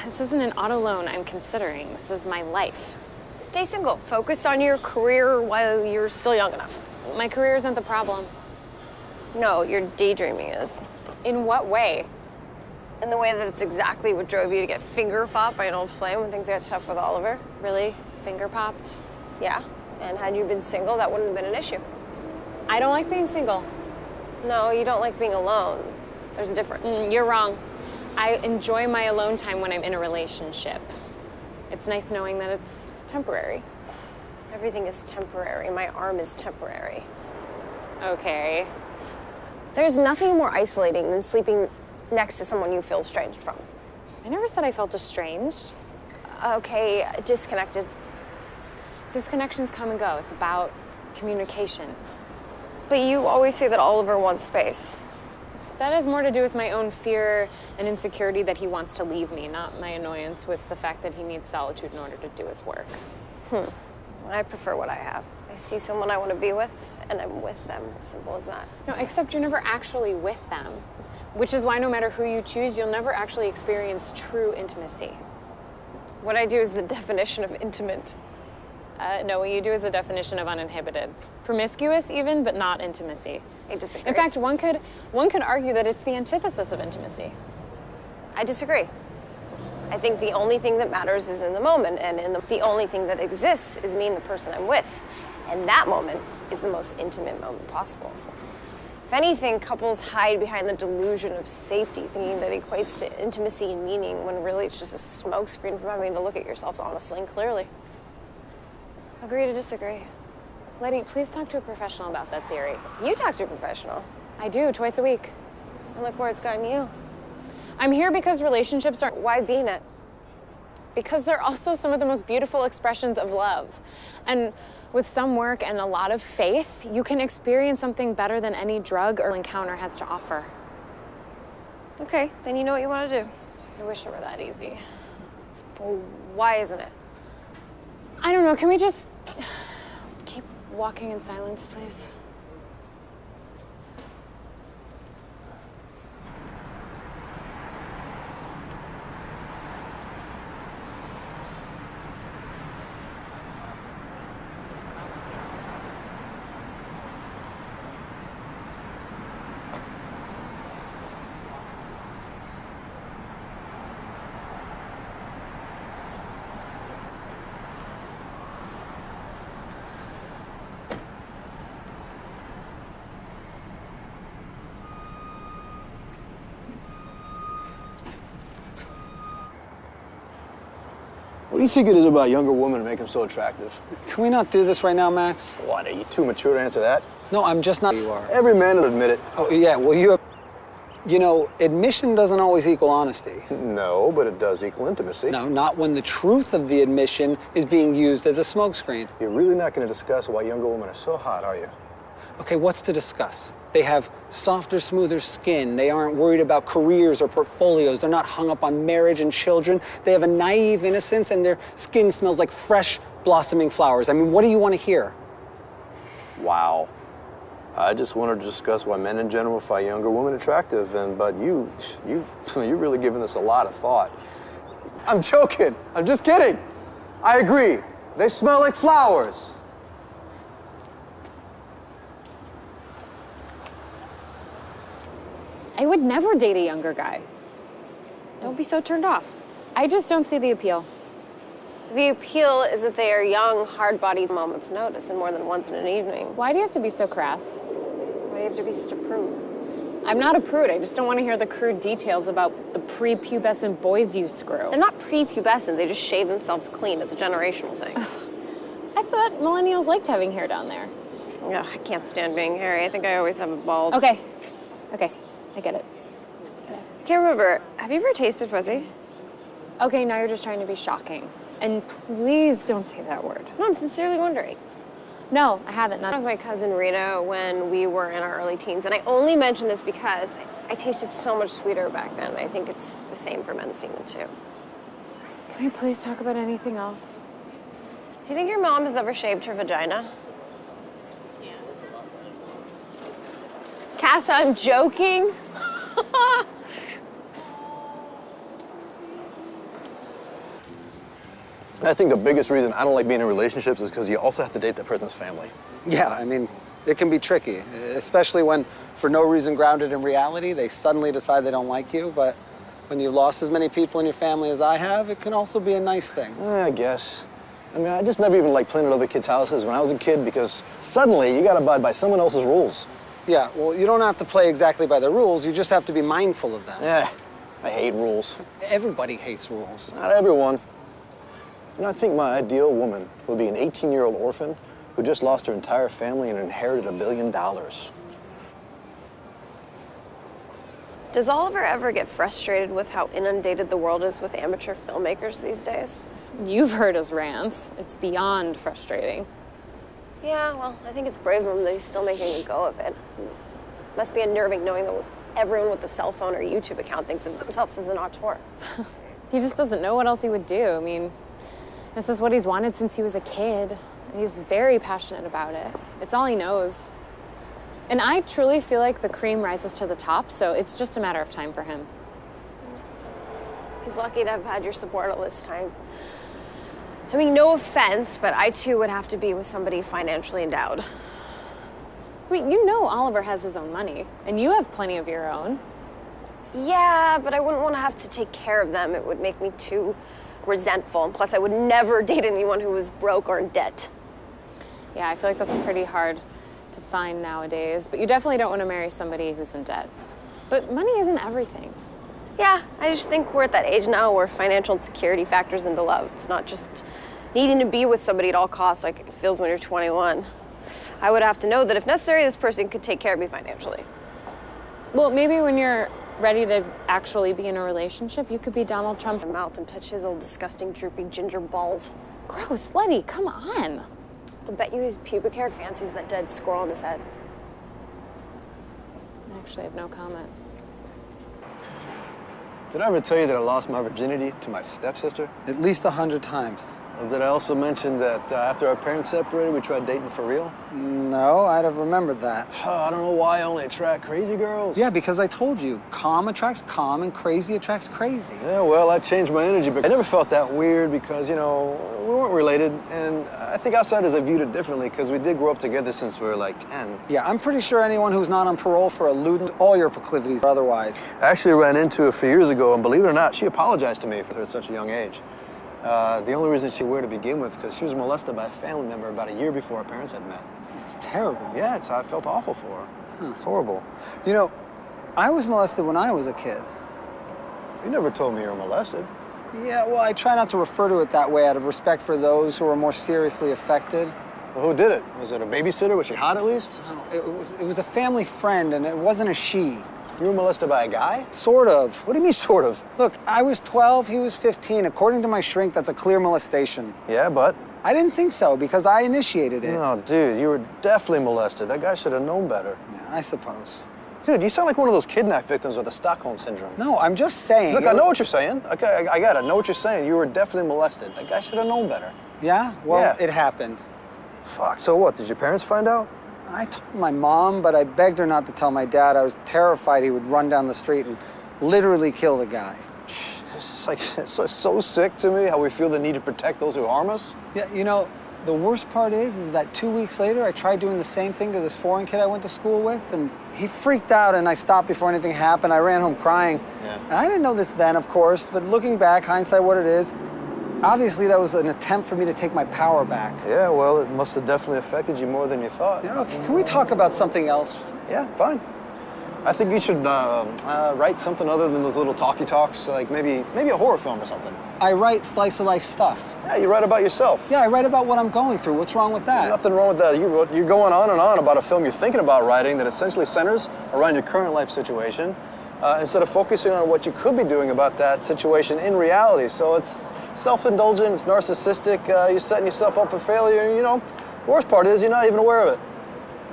This isn't an auto loan I'm considering. This is my life. Stay single. Focus on your career while you're still young enough. My career isn't the problem. No, your daydreaming is. In what way? In the way that it's exactly what drove you to get finger popped by an old flame when things got tough with Oliver. Really? Finger popped? Yeah, and had you been single, that wouldn't have been an issue. I don't like being single. No, you don't like being alone. There's a difference. You're wrong. I enjoy my alone time when I'm in a relationship. It's nice knowing that it's temporary. Everything is temporary. My arm is temporary. Okay. There's nothing more isolating than sleeping next to someone you feel estranged from. I never said I felt estranged. Okay, disconnected. Disconnections come and go. It's about communication. But you always say that Oliver wants space. That has more to do with my own fear and insecurity that he wants to leave me, not my annoyance with the fact that he needs solitude in order to do his work. I prefer what I have. I see someone I want to be with, and I'm with them. Simple as that. No, except you're never actually with them, which is why no matter who you choose, you'll never actually experience true intimacy. What I do is the definition of intimate. No, what you do is the definition of uninhibited. Promiscuous even, but not intimacy. I disagree. In fact, one could argue that it's the antithesis of intimacy. I disagree. I think the only thing that matters is in the moment, and the only thing that exists is me and the person I'm with. And that moment is the most intimate moment possible. If anything, couples hide behind the delusion of safety, thinking that equates to intimacy and meaning, when really it's just a smokescreen from having to look at yourselves honestly and clearly. Agree to disagree. Letty, please talk to a professional about that theory. You talk to a professional, I do, twice a week. and look where it's gotten you. I'm here because relationships are... Why being it? Because they're also some of the most beautiful expressions of love. And with some work and a lot of faith, you can experience something better than any drug or encounter has to offer. Okay, then you know what you want to do. I wish it were that easy. Well, why isn't it? I don't know, can we just keep walking in silence, please? do you think it is about younger women to make them so attractive? Can we not do this right now, Max? What, are you too mature to answer that? No, I'm just not. You are. Every man will admit it. Oh, yeah, well, you know, admission doesn't always equal honesty. No, but it does equal intimacy. No, not when the truth of the admission is being used as a smokescreen. You're really not going to discuss why younger women are so hot, are you? Okay, what's to discuss? They have softer, smoother skin. They aren't worried about careers or portfolios. They're not hung up on marriage and children. They have a naive innocence, and their skin smells like fresh, blossoming flowers. I mean, what do you want to hear? Wow. I just wanted to discuss why men in general find younger women attractive, but you've really given this a lot of thought. I'm joking. I'm just kidding. I agree. They smell like flowers. I would never date a younger guy. Don't be so turned off. I just don't see the appeal. The appeal is that they are young, hard-bodied, moment's notice, and more than once in an evening. Why do you have to be so crass? Why do you have to be such a prude? I'm not a prude. I just don't want to hear the crude details about the prepubescent boys you screw. They're not prepubescent, they just shave themselves clean. It's a generational thing. I thought millennials liked having hair down there. Ugh, I can't stand being hairy. I think I always have a bald. Okay, I get it. I can't remember. Have you ever tasted pussy? Okay, now you're just trying to be shocking. And please don't say that word. No, I'm sincerely wondering. No, I haven't. I was Not. with my cousin Rita when we were in our early teens, and I only mention this because I tasted so much sweeter back then. I think it's the same for men's semen too. Can we please talk about anything else? Do you think your mom has ever shaved her vagina? Yeah. Cass, I'm joking. I think the biggest reason I don't like being in relationships is because you also have to date that person's family. Yeah, I mean, it can be tricky, especially when, for no reason grounded in reality, they suddenly decide they don't like you. But when you've lost as many people in your family as I have, it can also be a nice thing. I guess. I mean, I just never even liked playing at other kids' houses when I was a kid because suddenly you got to abide by someone else's rules. Yeah, well, you don't have to play exactly by the rules. You just have to be mindful of them. Yeah, I hate rules. Everybody hates rules. Not everyone. You know, I think my ideal woman would be an 18-year-old orphan who just lost her entire family and inherited $1 billion. Does Oliver ever get frustrated with how inundated the world is with amateur filmmakers these days? You've heard his rants. It's beyond frustrating. Yeah, well, I think it's brave of him that he's still making a go of it. Must be unnerving knowing that everyone with a cell phone or YouTube account thinks of themselves as an auteur. He just doesn't know what else he would do. I mean, this is what he's wanted since he was a kid. And he's very passionate about it. It's all he knows. And I truly feel like the cream rises to the top, so it's just a matter of time for him. He's lucky to have had your support all this time. I mean, no offense, but I too would have to be with somebody financially endowed. I mean, you know Oliver has his own money, and you have plenty of your own. Yeah, but I wouldn't want to have to take care of them. It would make me too resentful. And plus, I would never date anyone who was broke or in debt. Yeah, I feel like that's pretty hard to find nowadays, but you definitely don't want to marry somebody who's in debt. But money isn't everything. Yeah, I just think we're at that age now where financial insecurity factors into love. It's not just needing to be with somebody at all costs like it feels when you're 21. I would have to know that if necessary, this person could take care of me financially. Well, maybe when you're ready to actually be in a relationship, you could be Donald Trump's Mouth and touch his old disgusting droopy ginger balls. Gross, Letty, come on. I bet you his pubic hair fancies that dead squirrel on his head. I actually have no comment. Did I ever tell you that I lost my virginity to my stepsister? At least 100 times. Or did I also mention that after our parents separated, we tried dating for real? No, I'd have remembered that. I don't know why I only attract crazy girls. Yeah, because I told you, calm attracts calm and crazy attracts crazy. Yeah, well, I changed my energy, but I never felt that weird because, you know, we weren't related. And I think outsiders have viewed it differently because we did grow up together since we were like 10. Yeah, I'm pretty sure anyone who's not on parole for eluding all your proclivities or otherwise. I actually ran into her a few years ago, and believe it or not, she apologized to me for her at such a young age. The only reason she were to begin with, because she was molested by a family member about a year before our parents had met. It's terrible. Yeah, I felt awful for her. It's horrible. You know, I was molested when I was a kid. You never told me you were molested. Yeah, well, I try not to refer to it that way out of respect for those who are more seriously affected. Well, who did it? Was it a babysitter? Was she hot at least? No, it was a family friend, and it wasn't a she. You were molested by a guy? Sort of. What do you mean, sort of? Look, I was 12, he was 15. According to my shrink, that's a clear molestation. Yeah, but? I didn't think so, because I initiated it. No, dude, you were definitely molested. That guy should have known better. Yeah, I suppose. Dude, you sound like one of those kidnap victims with the Stockholm Syndrome. No, I'm just saying. Look, I know what you're saying. Okay, I got it. I know what you're saying. You were definitely molested. That guy should have known better. Yeah? Well, Yeah. it happened. Fuck, so what? Did your parents find out? I told my mom, but I begged her not to tell my dad. I was terrified he would run down the street and literally kill the guy. It's just like, it's so sick to me how we feel the need to protect those who harm us. Yeah, you know, the worst part is that 2 weeks later, I tried doing the same thing to this foreign kid I went to school with, and he freaked out, and I stopped before anything happened. I ran home crying. Yeah. And I didn't know this then, of course, but looking back, hindsight what it is, obviously that was an attempt for me to take my power back. Yeah, well, it must have definitely affected you more than you thought. Yeah, okay, can we talk about something else? Yeah, fine. I think you should write something other than those little talky talks, like maybe a horror film or something. I write slice of life stuff. Yeah, you write about yourself. Yeah, I write about what I'm going through. What's wrong with that? Nothing wrong with that. You're going on and on about a film you're thinking about writing that essentially centers around your current life situation instead of focusing on what you could be doing about that situation in reality. So it's self-indulgent, it's narcissistic, you're setting yourself up for failure, you know. The worst part is you're not even aware of it.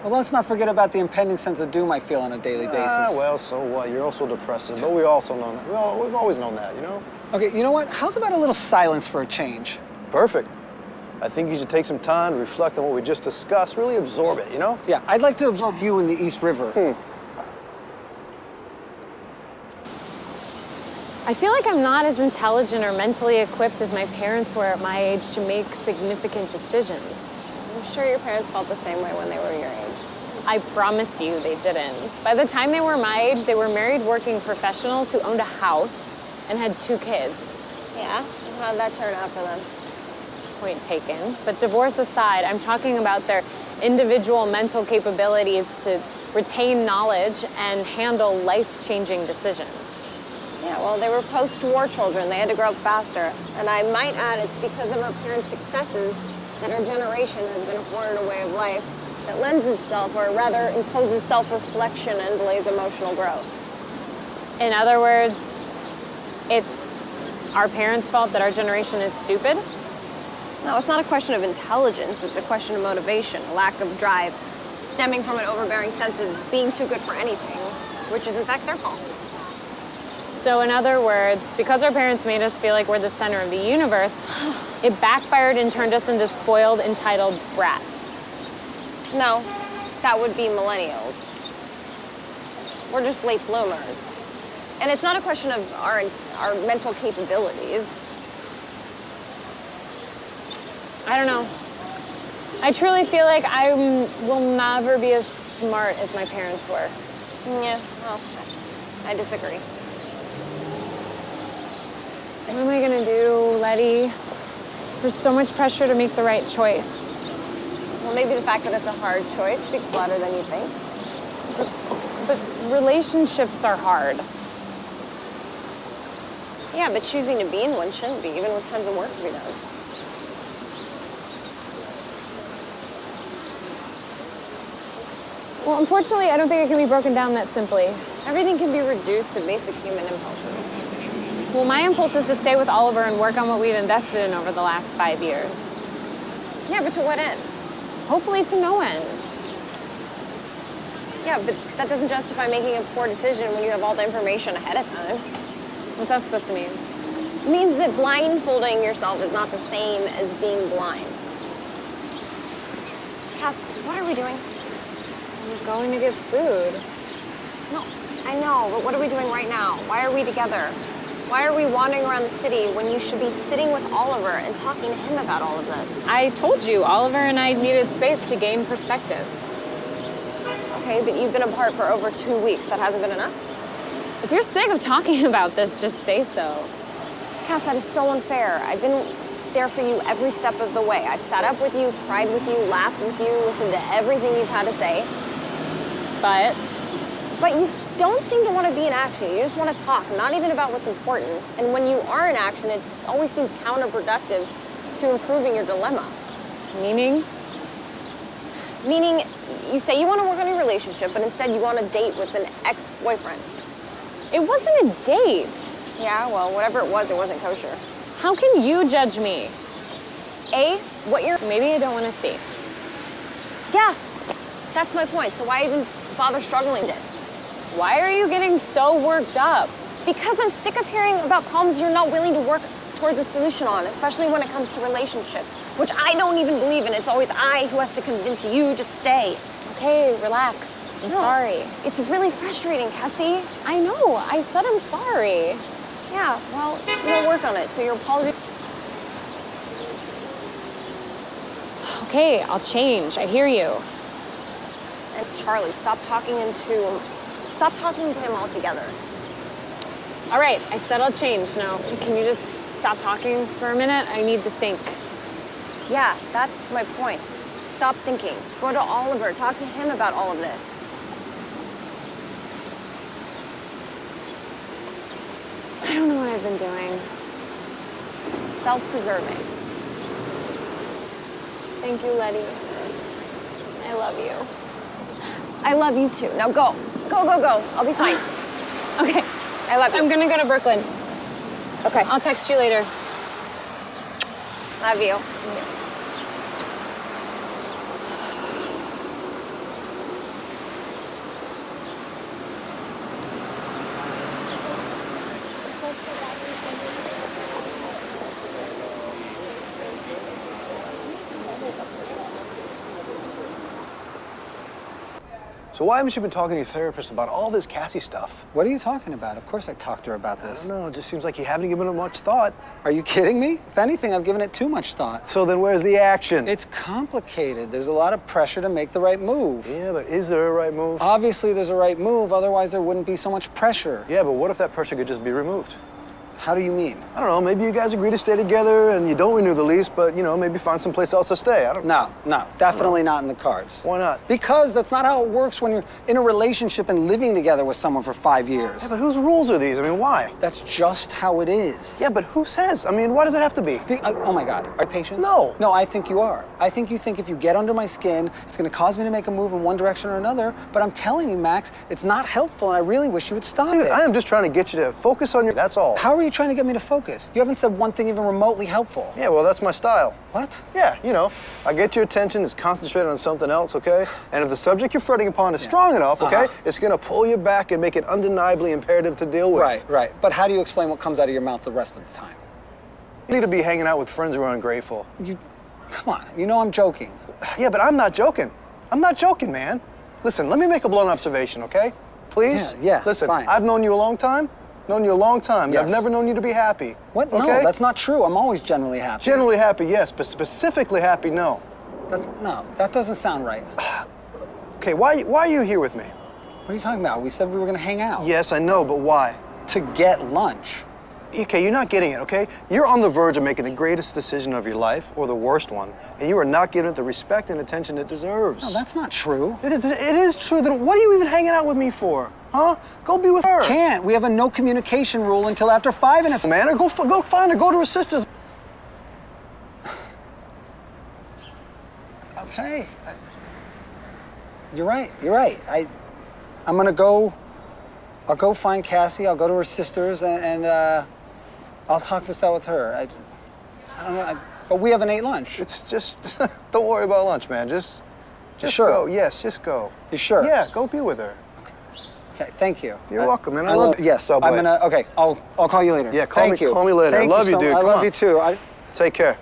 Well, let's not forget about the impending sense of doom I feel on a daily basis. Well, so what? You're also depressive, but we also know that. We've always known that, you know? Okay, you know what? How's about a little silence for a change? Perfect. I think you should take some time to reflect on what we just discussed, really absorb it, you know? Yeah, I'd like to absorb you in the East River. I feel like I'm not as intelligent or mentally equipped as my parents were at my age to make significant decisions. I'm sure your parents felt the same way when they were your age. I promise you they didn't. By the time they were my age, they were married working professionals who owned a house and had 2 kids. Yeah? And how did that turn out for them? Point taken. But divorce aside, I'm talking about their individual mental capabilities to retain knowledge and handle life-changing decisions. Yeah, well, they were post-war children. They had to grow up faster. And I might add, it's because of our parents' successes that our generation has been afforded a way of life that lends itself, or rather imposes self-reflection and delays emotional growth. In other words, it's our parents' fault that our generation is stupid? No, it's not a question of intelligence. It's a question of motivation, a lack of drive, stemming from an overbearing sense of being too good for anything, which is in fact their fault. So in other words, because our parents made us feel like we're the center of the universe, it backfired and turned us into spoiled, entitled brats. No, that would be millennials. We're just late bloomers. And it's not a question of our mental capabilities. I don't know. I truly feel like I will never be as smart as my parents were. Yeah, well, I disagree. What am I gonna do, Letty? There's so much pressure to make the right choice. Well, maybe the fact that it's a hard choice speaks louder than you think. But relationships are hard. Yeah, but choosing to be in one shouldn't be, even with tons of work to be done. Well, unfortunately, I don't think it can be broken down that simply. Everything can be reduced to basic human impulses. Well, my impulse is to stay with Oliver and work on what we've invested in over the last 5 years. Yeah, but to what end? Hopefully to no end. Yeah, but that doesn't justify making a poor decision when you have all the information ahead of time. What's that supposed to mean? It means that blindfolding yourself is not the same as being blind. Cass, what are we doing? I'm going to get food. No, I know, but what are we doing right now? Why are we together? Why are we wandering around the city when you should be sitting with Oliver and talking to him about all of this? I told you, Oliver and I needed space to gain perspective. Okay, but you've been apart for over 2 weeks. That hasn't been enough? If you're sick of talking about this, just say so. Cass, that is so unfair. I've been there for you every step of the way. I've sat up with you, cried with you, laughed with you, listened to everything you've had to say. But But you don't seem to want to be in action. You just want to talk, not even about what's important. And when you are in action, it always seems counterproductive to improving your dilemma. Meaning? Meaning, you say you want to work on your relationship, but instead you want to date with an ex-boyfriend. It wasn't a date. Yeah, well, whatever it wasn't kosher. How can you judge me? What you're... Maybe I don't want to see. Yeah, that's my point. So why even bother struggling with it? Why are you getting so worked up? Because I'm sick of hearing about problems you're not willing to work towards a solution on, especially when it comes to relationships, which I don't even believe in. It's always I who has to convince you to stay. Okay, relax. I'm sorry. It's really frustrating, Cassie. I know. I said I'm sorry. Yeah, well, we'll work on it. So your apology... Okay, I'll change. I hear you. And Charlie, stop talking to him altogether. All right, I said I'll change. Now, can you just stop talking for a minute? I need to think. Yeah, that's my point. Stop thinking. Go to Oliver. Talk to him about all of this. I don't know what I've been doing. Self-preserving. Thank you, Letty. I love you. I love you too. Now go. Go, go, go. I'll be fine. Okay. I love you. I'm gonna go to Brooklyn. Okay. I'll text you later. Love you. So why haven't you been talking to your therapist about all this Cassie stuff? What are you talking about? Of course I talked to her about this. I don't know, it just seems like you haven't given it much thought. Are you kidding me? If anything, I've given it too much thought. So then where's the action? It's complicated. There's a lot of pressure to make the right move. Yeah, but is there a right move? Obviously, there's a right move, otherwise there wouldn't be so much pressure. Yeah, but what if that pressure could just be removed? How do you mean? I don't know, maybe you guys agree to stay together and you don't renew the lease, but, you know, maybe find someplace else to stay. I don't know. No, definitely not in the cards. Why not? Because that's not how it works when you're in a relationship and living together with someone for 5 years. Yeah, but whose rules are these? I mean, why? That's just how it is. Yeah, but who says? I mean, why does it have to be? Oh my God, are you patient? No. No, I think you are. I think you think if you get under my skin, it's gonna cause me to make a move in one direction or another, but I'm telling you, Max, it's not helpful and I really wish you would stop Dude, it. I am just trying to get you to focus on that's all. How are you trying to get me to focus? You haven't said one thing even remotely helpful. Yeah, well, that's my style. What? Yeah, you know, I get your attention, it's concentrated on something else, okay? And if the subject you're fretting upon is strong enough, okay, it's gonna pull you back and make it undeniably imperative to deal with. Right. But how do you explain what comes out of your mouth the rest of the time? You need to be hanging out with friends who are ungrateful. Come on, you know I'm joking. Yeah, but I'm not joking. I'm not joking, man. Listen, let me make a blunt observation, okay? Please? Yeah, Listen, fine. I've known you a long time. Known you a long time. and Yes. I've never known you to be happy. What? Okay? No, that's not true. I'm always generally happy. Generally happy, yes, but specifically happy, no. No, that doesn't sound right. Okay, why are you here with me? What are you talking about? We said we were gonna hang out. Yes, I know, but why? To get lunch. Okay, you're not getting it, okay? You're on the verge of making the greatest decision of your life, or the worst one, and you are not giving it the respect and attention it deserves. No, that's not true. It is true. Then what are you even hanging out with me for? Huh? Go be with her. Can't. We have a no communication rule until after 5 and Man, or go find her. Go to her sister's. Okay. You're right. I'm gonna go. I'll go find Cassie. I'll go to her sister's and I'll talk this out with her. I don't know. But we haven't ate lunch. It's just don't worry about lunch, man. Just sure? go. Yes, just go. You sure? Yeah, go be with her. Okay. Thank you. You're welcome, man. I love you. Yes. Subway. I'm gonna. Okay. I'll call you later. Yeah, call Thank me. you. Call me later. Thank I love you, so dude. I Come love on. you too. Take care.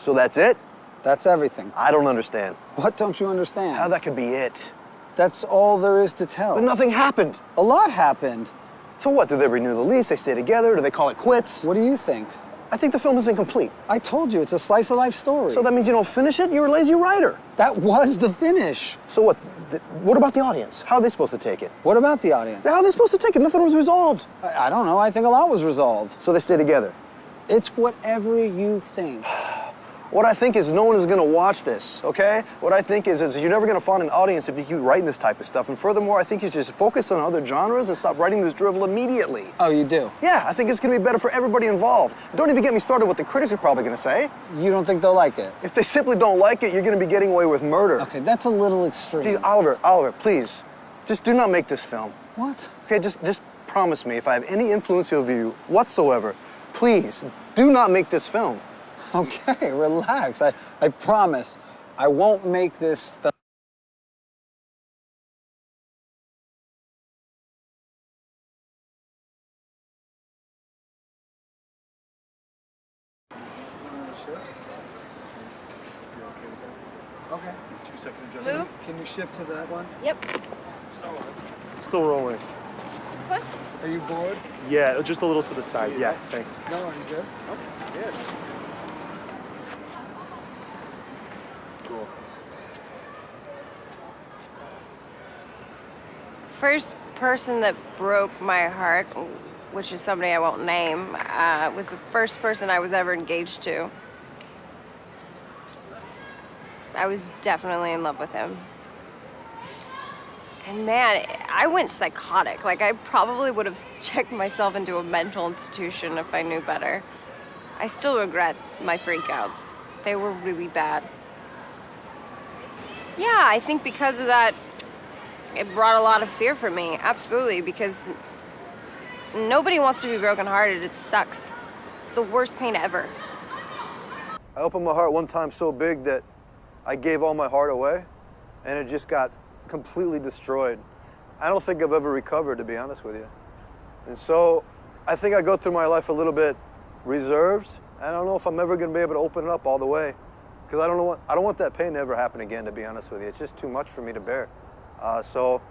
So that's it? That's everything. I don't understand. What don't you understand? How that could be it. That's all there is to tell. But nothing happened. A lot happened. So what, do they renew the lease, they stay together, do they call it quits? What do you think? I think the film is incomplete. I told you, it's a slice of life story. So that means you don't finish it? You're a lazy writer. That was the finish. So what, what about the audience? How are they supposed to take it? What about the audience? How are they supposed to take it? Nothing was resolved. I don't know, I think a lot was resolved. So they stay together. It's whatever you think. What I think is no one is gonna watch this, okay? What I think is you're never gonna find an audience if you keep writing this type of stuff. And furthermore, I think you just focus on other genres and stop writing this drivel immediately. Oh, you do? Yeah, I think it's gonna be better for everybody involved. Don't even get me started what the critics are probably gonna say. You don't think they'll like it? If they simply don't like it, you're gonna be getting away with murder. Okay, that's a little extreme. Please, Oliver, please, just do not make this film. What? Okay, just promise me if I have any influence over you whatsoever, please do not make this film. Okay, relax. I promise I won't make this film. Okay. 2 second adjustment. Move. Can you shift to that one? Yep. Still rolling. This one? Are you bored? Yeah, just a little to the side. Yeah, thanks. No, are you good? Okay, good. Cool. First person that broke my heart, which is somebody I won't name, was the first person I was ever engaged to. I was definitely in love with him. And man, I went psychotic. Like, I probably would have checked myself into a mental institution if I knew better. I still regret my freakouts. They were really bad. Yeah, I think because of that, it brought a lot of fear for me, absolutely, because nobody wants to be brokenhearted. It sucks. It's the worst pain ever. I opened my heart one time so big that I gave all my heart away, and it just got completely destroyed. I don't think I've ever recovered, to be honest with you. And so I think I go through my life a little bit reserved. I don't know if I'm ever gonna be able to open it up all the way, because I don't want that pain to ever happen again, to be honest with you. It's just too much for me to bear. So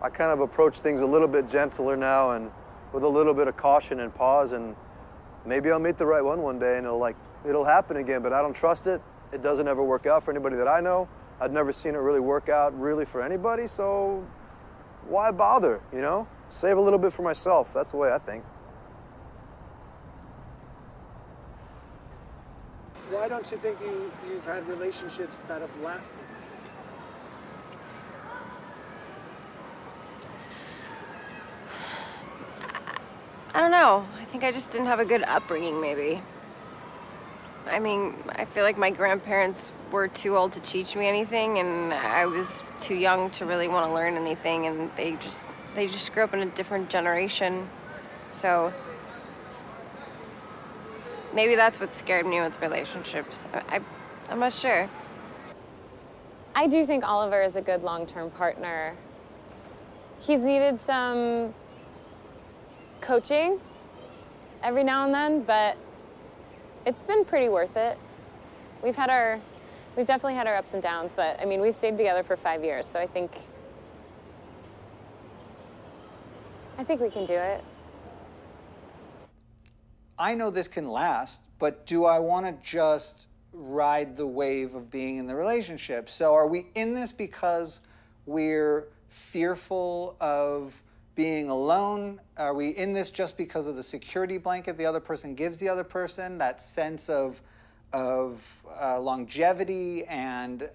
I kind of approach things a little bit gentler now and with a little bit of caution and pause, and maybe I'll meet the right one day and it'll happen again, but I don't trust it. It doesn't ever work out for anybody that I know. I've never seen it really work out really for anybody, so why bother, you know? Save a little bit for myself. That's the way I think. Why don't you think you've had relationships that have lasted? I don't know. I think I just didn't have a good upbringing, maybe. I mean, I feel like my grandparents were too old to teach me anything, and I was too young to really want to learn anything, and they just grew up in a different generation. So maybe that's what scared me with relationships. I'm not sure. I do think Oliver is a good long-term partner. He's needed some coaching every now and then, but it's been pretty worth it. We've definitely had our ups and downs, but I mean, we've stayed together for 5 years, so I think we can do it. I know this can last, but do I want to just ride the wave of being in the relationship? So are we in this because we're fearful of being alone? Are we in this just because of the security blanket the other person gives the other person, that sense of longevity and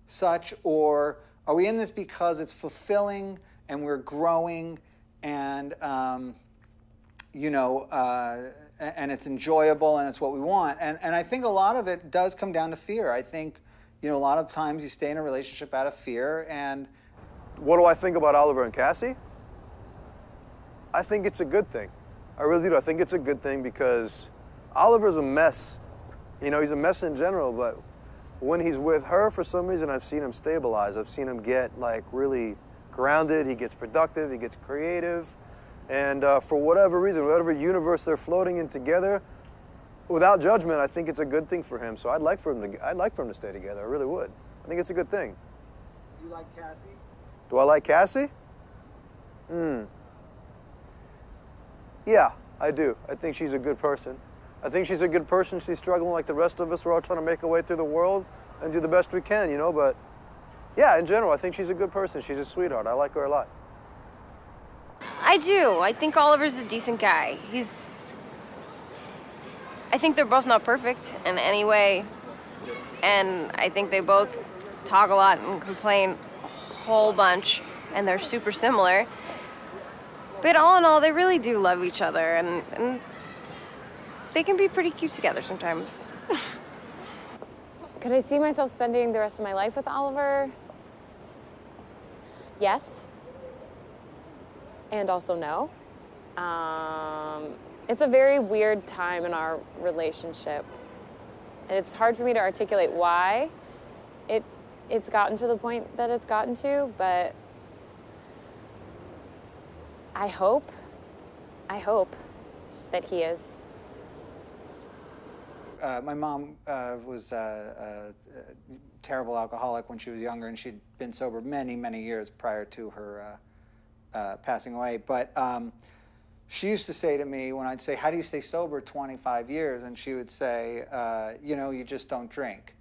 such? Or are we in this because it's fulfilling and we're growing and and it's enjoyable and it's what we want? And I think a lot of it does come down to fear. I think, a lot of times you stay in a relationship out of fear. And what do I think about Oliver and Cassi? I think it's a good thing. I really do. I think it's a good thing because Oliver's a mess. He's a mess in general, but when he's with her, for some reason, I've seen him stabilize. I've seen him get really grounded. He gets productive. He gets creative. And for whatever reason, whatever universe they're floating in together, without judgment, I think it's a good thing for him. So I'd like for him to stay together. I really would. I think it's a good thing. You like Cassie? Do I like Cassie? Yeah, I do. I think she's a good person. I think she's a good person. She's struggling like the rest of us. We're all trying to make our way through the world and do the best we can, you know, but yeah, in general, I think she's a good person. She's a sweetheart. I like her a lot. I do. I think Oliver's a decent guy. I think they're both not perfect in any way, and I think they both talk a lot and complain a whole bunch, and they're super similar. But all in all, they really do love each other, and they can be pretty cute together sometimes. Could I see myself spending the rest of my life with Oliver? Yes. And also no. It's a very weird time in our relationship. And it's hard for me to articulate why it's gotten to the point that it's gotten to, but I hope that he is. My mom was a terrible alcoholic when she was younger, and she'd been sober many, many years prior to her passing away. But she used to say to me when I'd say, "How do you stay sober 25 years?" And she would say, "You know, you just don't drink."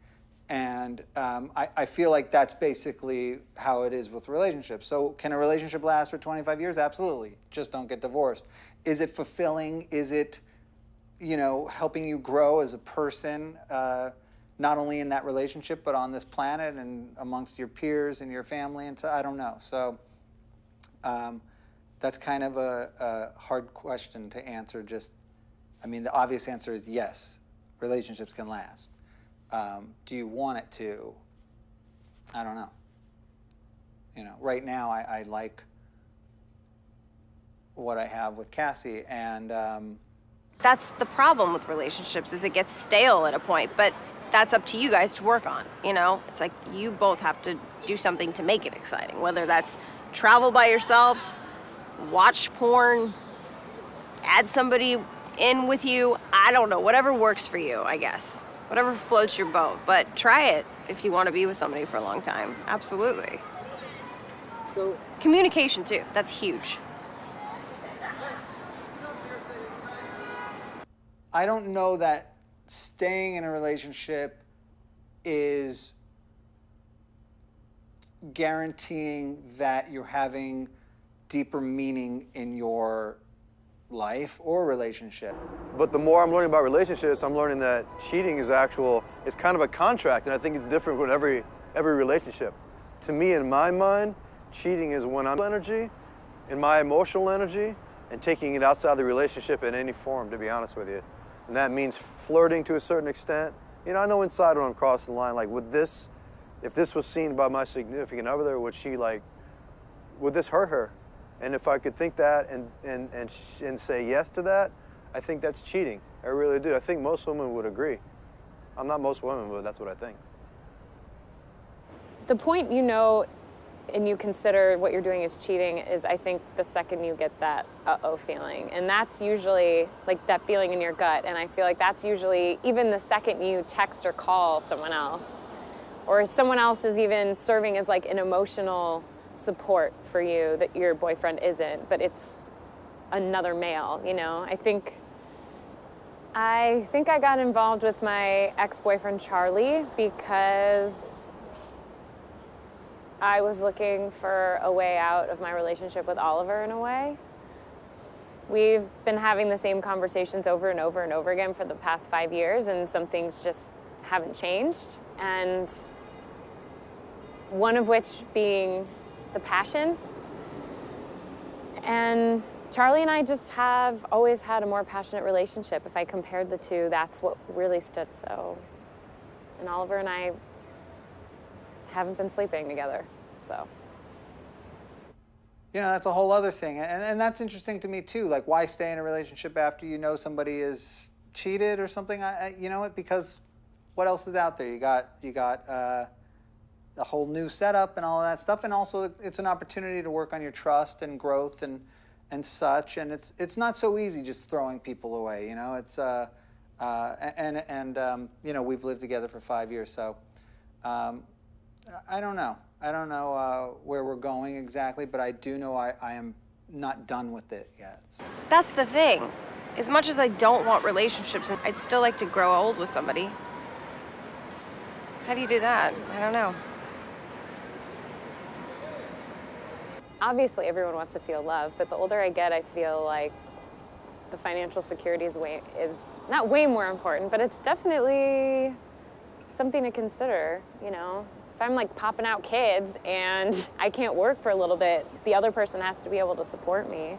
And I feel like that's basically how it is with relationships. So can a relationship last for 25 years? Absolutely. Just don't get divorced. Is it fulfilling? Is it, you know, helping you grow as a person, not only in that relationship, but on this planet and amongst your peers and your family? And so I don't know. So that's kind of a hard question to answer. I mean, the obvious answer is yes, relationships can last. Do you want it to? I don't know. You know, right now I like what I have with Cassie, and That's the problem with relationships, is it gets stale at a point, but that's up to you guys to work on, you know? It's like you both have to do something to make it exciting, whether that's travel by yourselves, watch porn, add somebody in with you, I don't know, whatever works for you, I guess. Whatever floats your boat, but try it if you want to be with somebody for a long time. Absolutely. so Communication too, that's huge. I don't know that staying in a relationship is guaranteeing that you're having deeper meaning in your life or relationship. But the more I'm learning about relationships, I'm learning that cheating is it's kind of a contract, and I think it's different with every relationship. To me, in my mind, cheating is when I'm energy, in my emotional energy, and taking it outside the relationship in any form, to be honest with you. And that means flirting to a certain extent. You know, I know inside when I'm crossing the line, like if this was seen by my significant other, would this hurt her? And if I could think that and say yes to that, I think that's cheating. I really do. I think most women would agree. I'm not most women, but that's what I think. The point you know and you consider what you're doing is cheating is, I think, the second you get that uh-oh feeling. And that's usually like that feeling in your gut. And I feel like that's usually even the second you text or call someone else, or someone else is even serving as like an emotional support for you that your boyfriend isn't, but it's another male, you know? I think I got involved with my ex-boyfriend Charlie because I was looking for a way out of my relationship with Oliver in a way. We've been having the same conversations over and over and over again for the past 5 years, and some things just haven't changed. And one of which being the passion. And Charlie and I just have always had a more passionate relationship. If I compared the two, that's what really stood. So, and Oliver and I haven't been sleeping together, so. You know, that's a whole other thing. And that's interesting to me too. Like, why stay in a relationship after you know somebody is cheated or something? You know what, because what else is out there? You got a whole new setup and all of that stuff. And also it's an opportunity to work on your trust and growth and such. And it's not so easy just throwing people away, you know? It's You know, we've lived together for 5 years, so I don't know. I don't know where we're going exactly, but I do know I am not done with it yet. So. That's the thing. As much as I don't want relationships, I'd still like to grow old with somebody. How do you do that? I don't know. Obviously, everyone wants to feel love, but the older I get, I feel like the financial security is not way more important, but it's definitely something to consider, you know? If I'm like popping out kids and I can't work for a little bit, the other person has to be able to support me.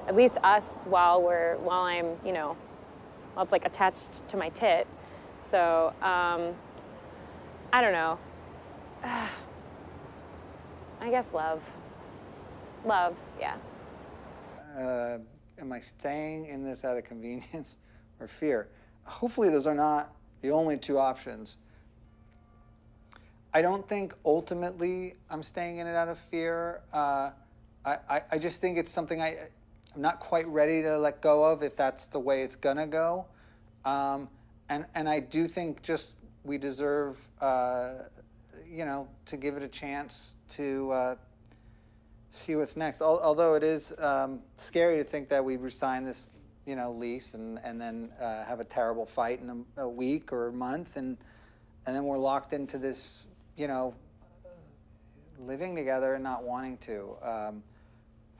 At least us while I'm, you know, while it's like attached to my tit. So, I don't know. I guess love. Love, yeah. Am I staying in this out of convenience or fear? Hopefully those are not the only two options. I don't think ultimately I'm staying in it out of fear. I just think it's something I'm not quite ready to let go of if that's the way it's gonna go. And I do think just we deserve, you know, to give it a chance to see what's next. Although it is scary to think that we resign this, you know, lease and then have a terrible fight in a week or a month, and then we're locked into this, you know, living together and not wanting to,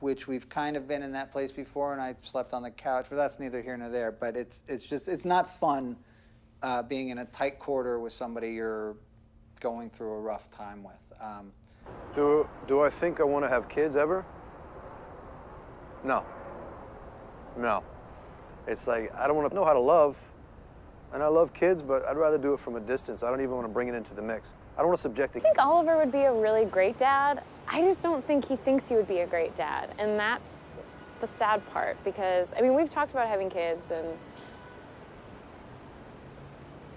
which we've kind of been in that place before, and I slept on the couch, but that's neither here nor there. But it's not fun being in a tight quarter with somebody you're going through a rough time with. Do I think I want to have kids ever? No. No. It's like, I don't want to know how to love, and I love kids, but I'd rather do it from a distance. I don't even want to bring it into the mix. I don't want to subject it. I think Oliver would be a really great dad. I just don't think he thinks he would be a great dad, and that's the sad part, because, I mean, we've talked about having kids, and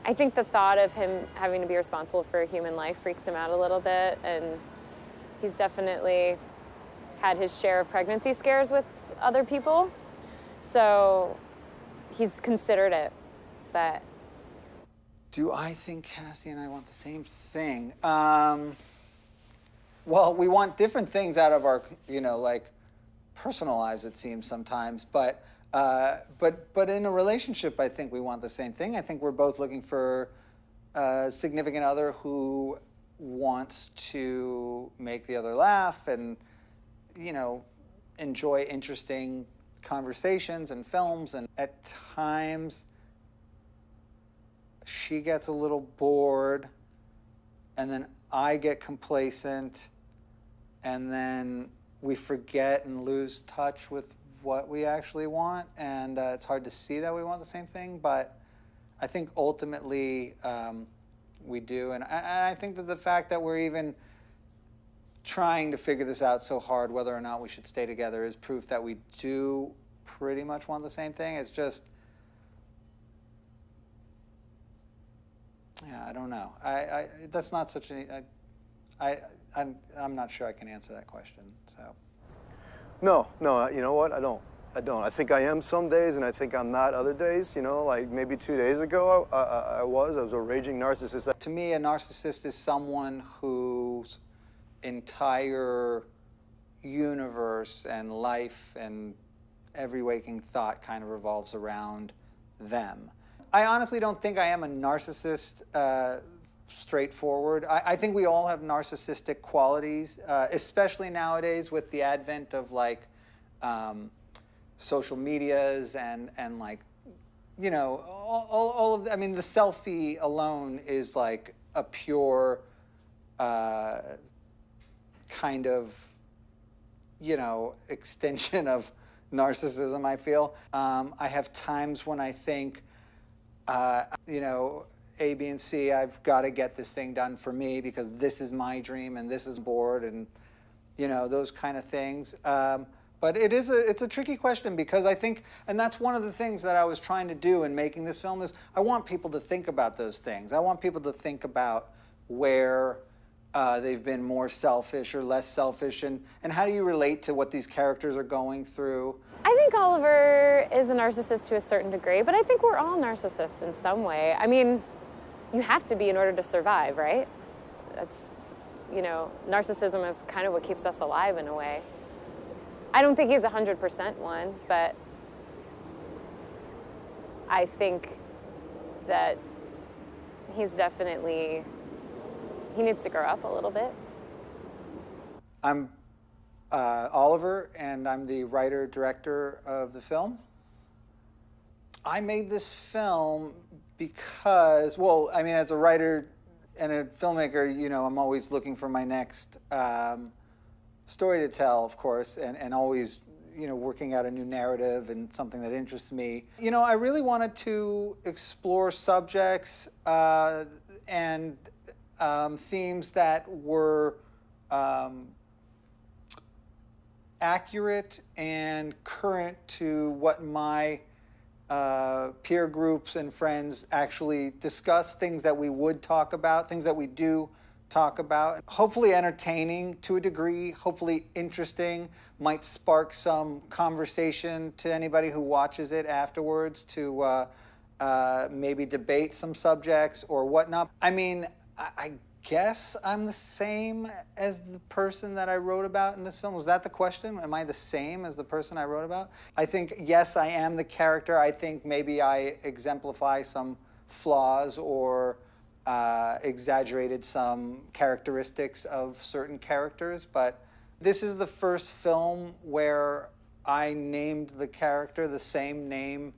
I think the thought of him having to be responsible for a human life freaks him out a little bit, and he's definitely had his share of pregnancy scares with other people, so he's considered it, but. Do I think Cassie and I want the same thing? Well, we want different things out of our, you know, like personal lives, it seems sometimes, but in a relationship, I think we want the same thing. I think we're both looking for a significant other who wants to make the other laugh and, you know, enjoy interesting conversations and films. And at times, she gets a little bored, and then I get complacent, and then we forget and lose touch with what we actually want, and it's hard to see that we want the same thing, but I think ultimately we do, and I think that the fact that we're even trying to figure this out so hard, whether or not we should stay together, is proof that we do pretty much want the same thing. It's just, yeah, I don't know. That's not such an, I'm not sure I can answer that question, so. No, you know what? I don't. I think I am some days, and I think I'm not other days. You know, like maybe 2 days ago, I was a raging narcissist. To me, a narcissist is someone whose entire universe and life and every waking thought kind of revolves around them. I honestly don't think I am a narcissist straightforward. I think we all have narcissistic qualities, especially nowadays with the advent of like social medias and like, you know, all of, I mean, the selfie alone is like a pure kind of, you know, extension of narcissism, I feel. I have times when I think, you know, A, B, and C, I've got to get this thing done for me because this is my dream and this is bored and, you know, those kind of things. But it's a tricky question because I think, and that's one of the things that I was trying to do in making this film is I want people to think about those things. I want people to think about where they've been more selfish or less selfish, and how do you relate to what these characters are going through? I think Oliver is a narcissist to a certain degree, but I think we're all narcissists in some way. I mean, you have to be in order to survive, right? That's, you know, narcissism is kind of what keeps us alive in a way. I don't think he's 100% one, but I think that he's definitely, he needs to grow up a little bit. I'm Oliver, and I'm the writer-director of the film. I made this film because, well, I mean, as a writer and a filmmaker, you know, I'm always looking for my next story to tell, of course, and always, you know, working out a new narrative and something that interests me. You know, I really wanted to explore subjects and themes that were accurate and current to what my peer groups and friends actually discuss, things that we would talk about, things that we do talk about. Hopefully entertaining to a degree, hopefully interesting, might spark some conversation to anybody who watches it afterwards to maybe debate some subjects or whatnot. I mean, I guess I'm the same as the person that I wrote about in this film. Was that the question? Am I the same as the person I wrote about? I think, yes, I am the character. I think maybe I exemplify some flaws or exaggerated some characteristics of certain characters, but this is the first film where I named the character the same name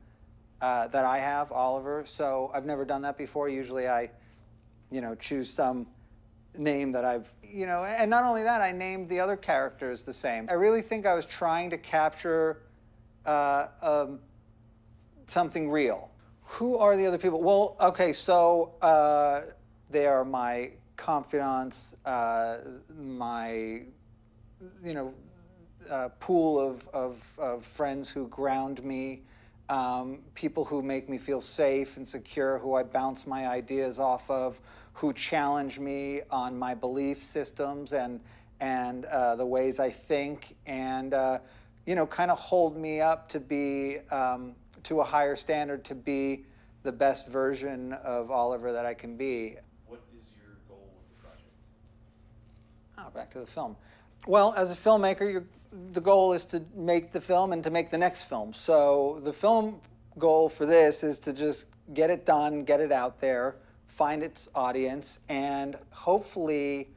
that I have, Oliver. So I've never done that before. Usually I, you know, choose some name that I've, you know, and not only that, I named the other characters the same. I really think I was trying to capture something real. Who are the other people? Well, okay, so they are my confidants, my, you know, pool of friends who ground me, people who make me feel safe and secure, who I bounce my ideas off of, who challenge me on my belief systems and the ways I think, and you know, kind of hold me up to be to a higher standard, to be the best version of Oliver that I can be. What is your goal with the project? Oh, back to the film. Well, as a filmmaker, the goal is to make the film and to make the next film. So the film goal for this is to just get it done, get it out there, find its audience, and hopefully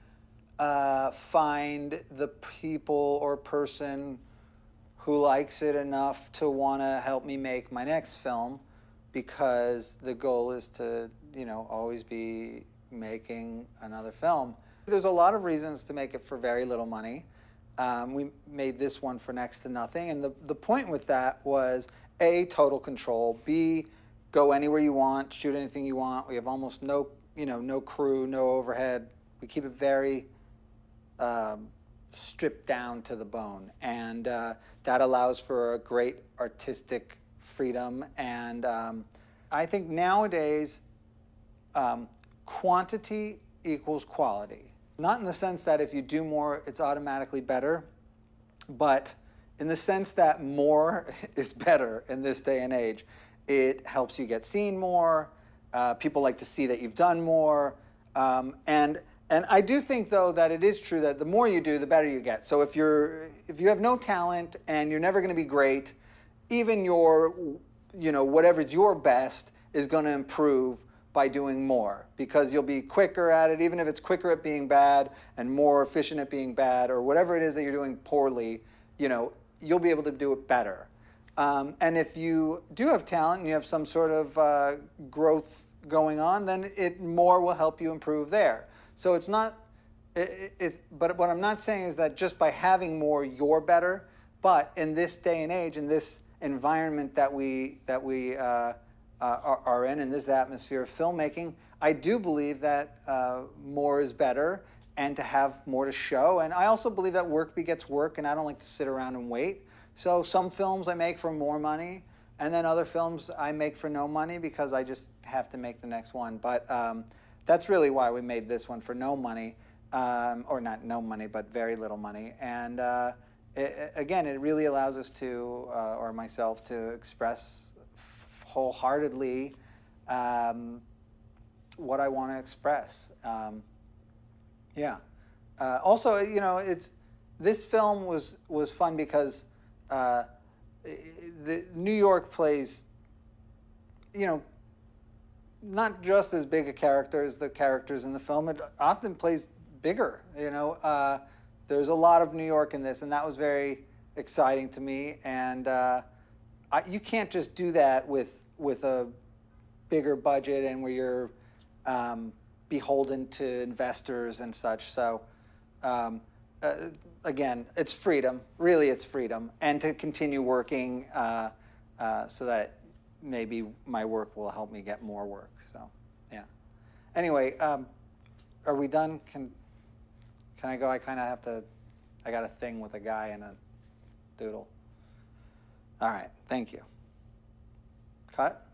find the people or person who likes it enough to want to help me make my next film, because the goal is to, you know, always be making another film. There's a lot of reasons to make it for very little money. We made this one for next to nothing, and the point with that was A, total control, B, go anywhere you want, shoot anything you want. We have almost no, you know, no crew, no overhead. We keep it very stripped down to the bone, and that allows for a great artistic freedom. And I think nowadays quantity equals quality. Not in the sense that if you do more, it's automatically better, but in the sense that more is better in this day and age. It helps you get seen more. People like to see that you've done more. And I do think, though, that it is true that the more you do, the better you get. So if you have no talent and you're never going to be great, even your, you know, whatever's your best is going to improve by doing more, because you'll be quicker at it, even if it's quicker at being bad and more efficient at being bad, or whatever it is that you're doing poorly, you know, you'll be able to do it better. And if you do have talent and you have some sort of growth going on, then more will help you improve there. So it's not, but what I'm not saying is that just by having more, you're better. But in this day and age, in this environment that we are in this atmosphere of filmmaking, I do believe that more is better, and to have more to show. And I also believe that work begets work, and I don't like to sit around and wait. So some films I make for more money, and then other films I make for no money because I just have to make the next one. But that's really why we made this one, for no money. or not no money, but very little money. And again, it really allows us to, or myself, to express wholeheartedly what I want to express. Yeah. Also, you know, this film was fun because the New York plays, you know, not just as big a character as the characters in the film. It often plays bigger. You know, there's a lot of New York in this, and that was very exciting to me. And you can't just do that with a bigger budget and where you're beholden to investors and such. So again, it's freedom. Really, it's freedom, and to continue working so that maybe my work will help me get more work. So, yeah. Anyway, are we done? Can I go? I kind of have to. I got a thing with a guy and a doodle. All right. Thank you. Cut.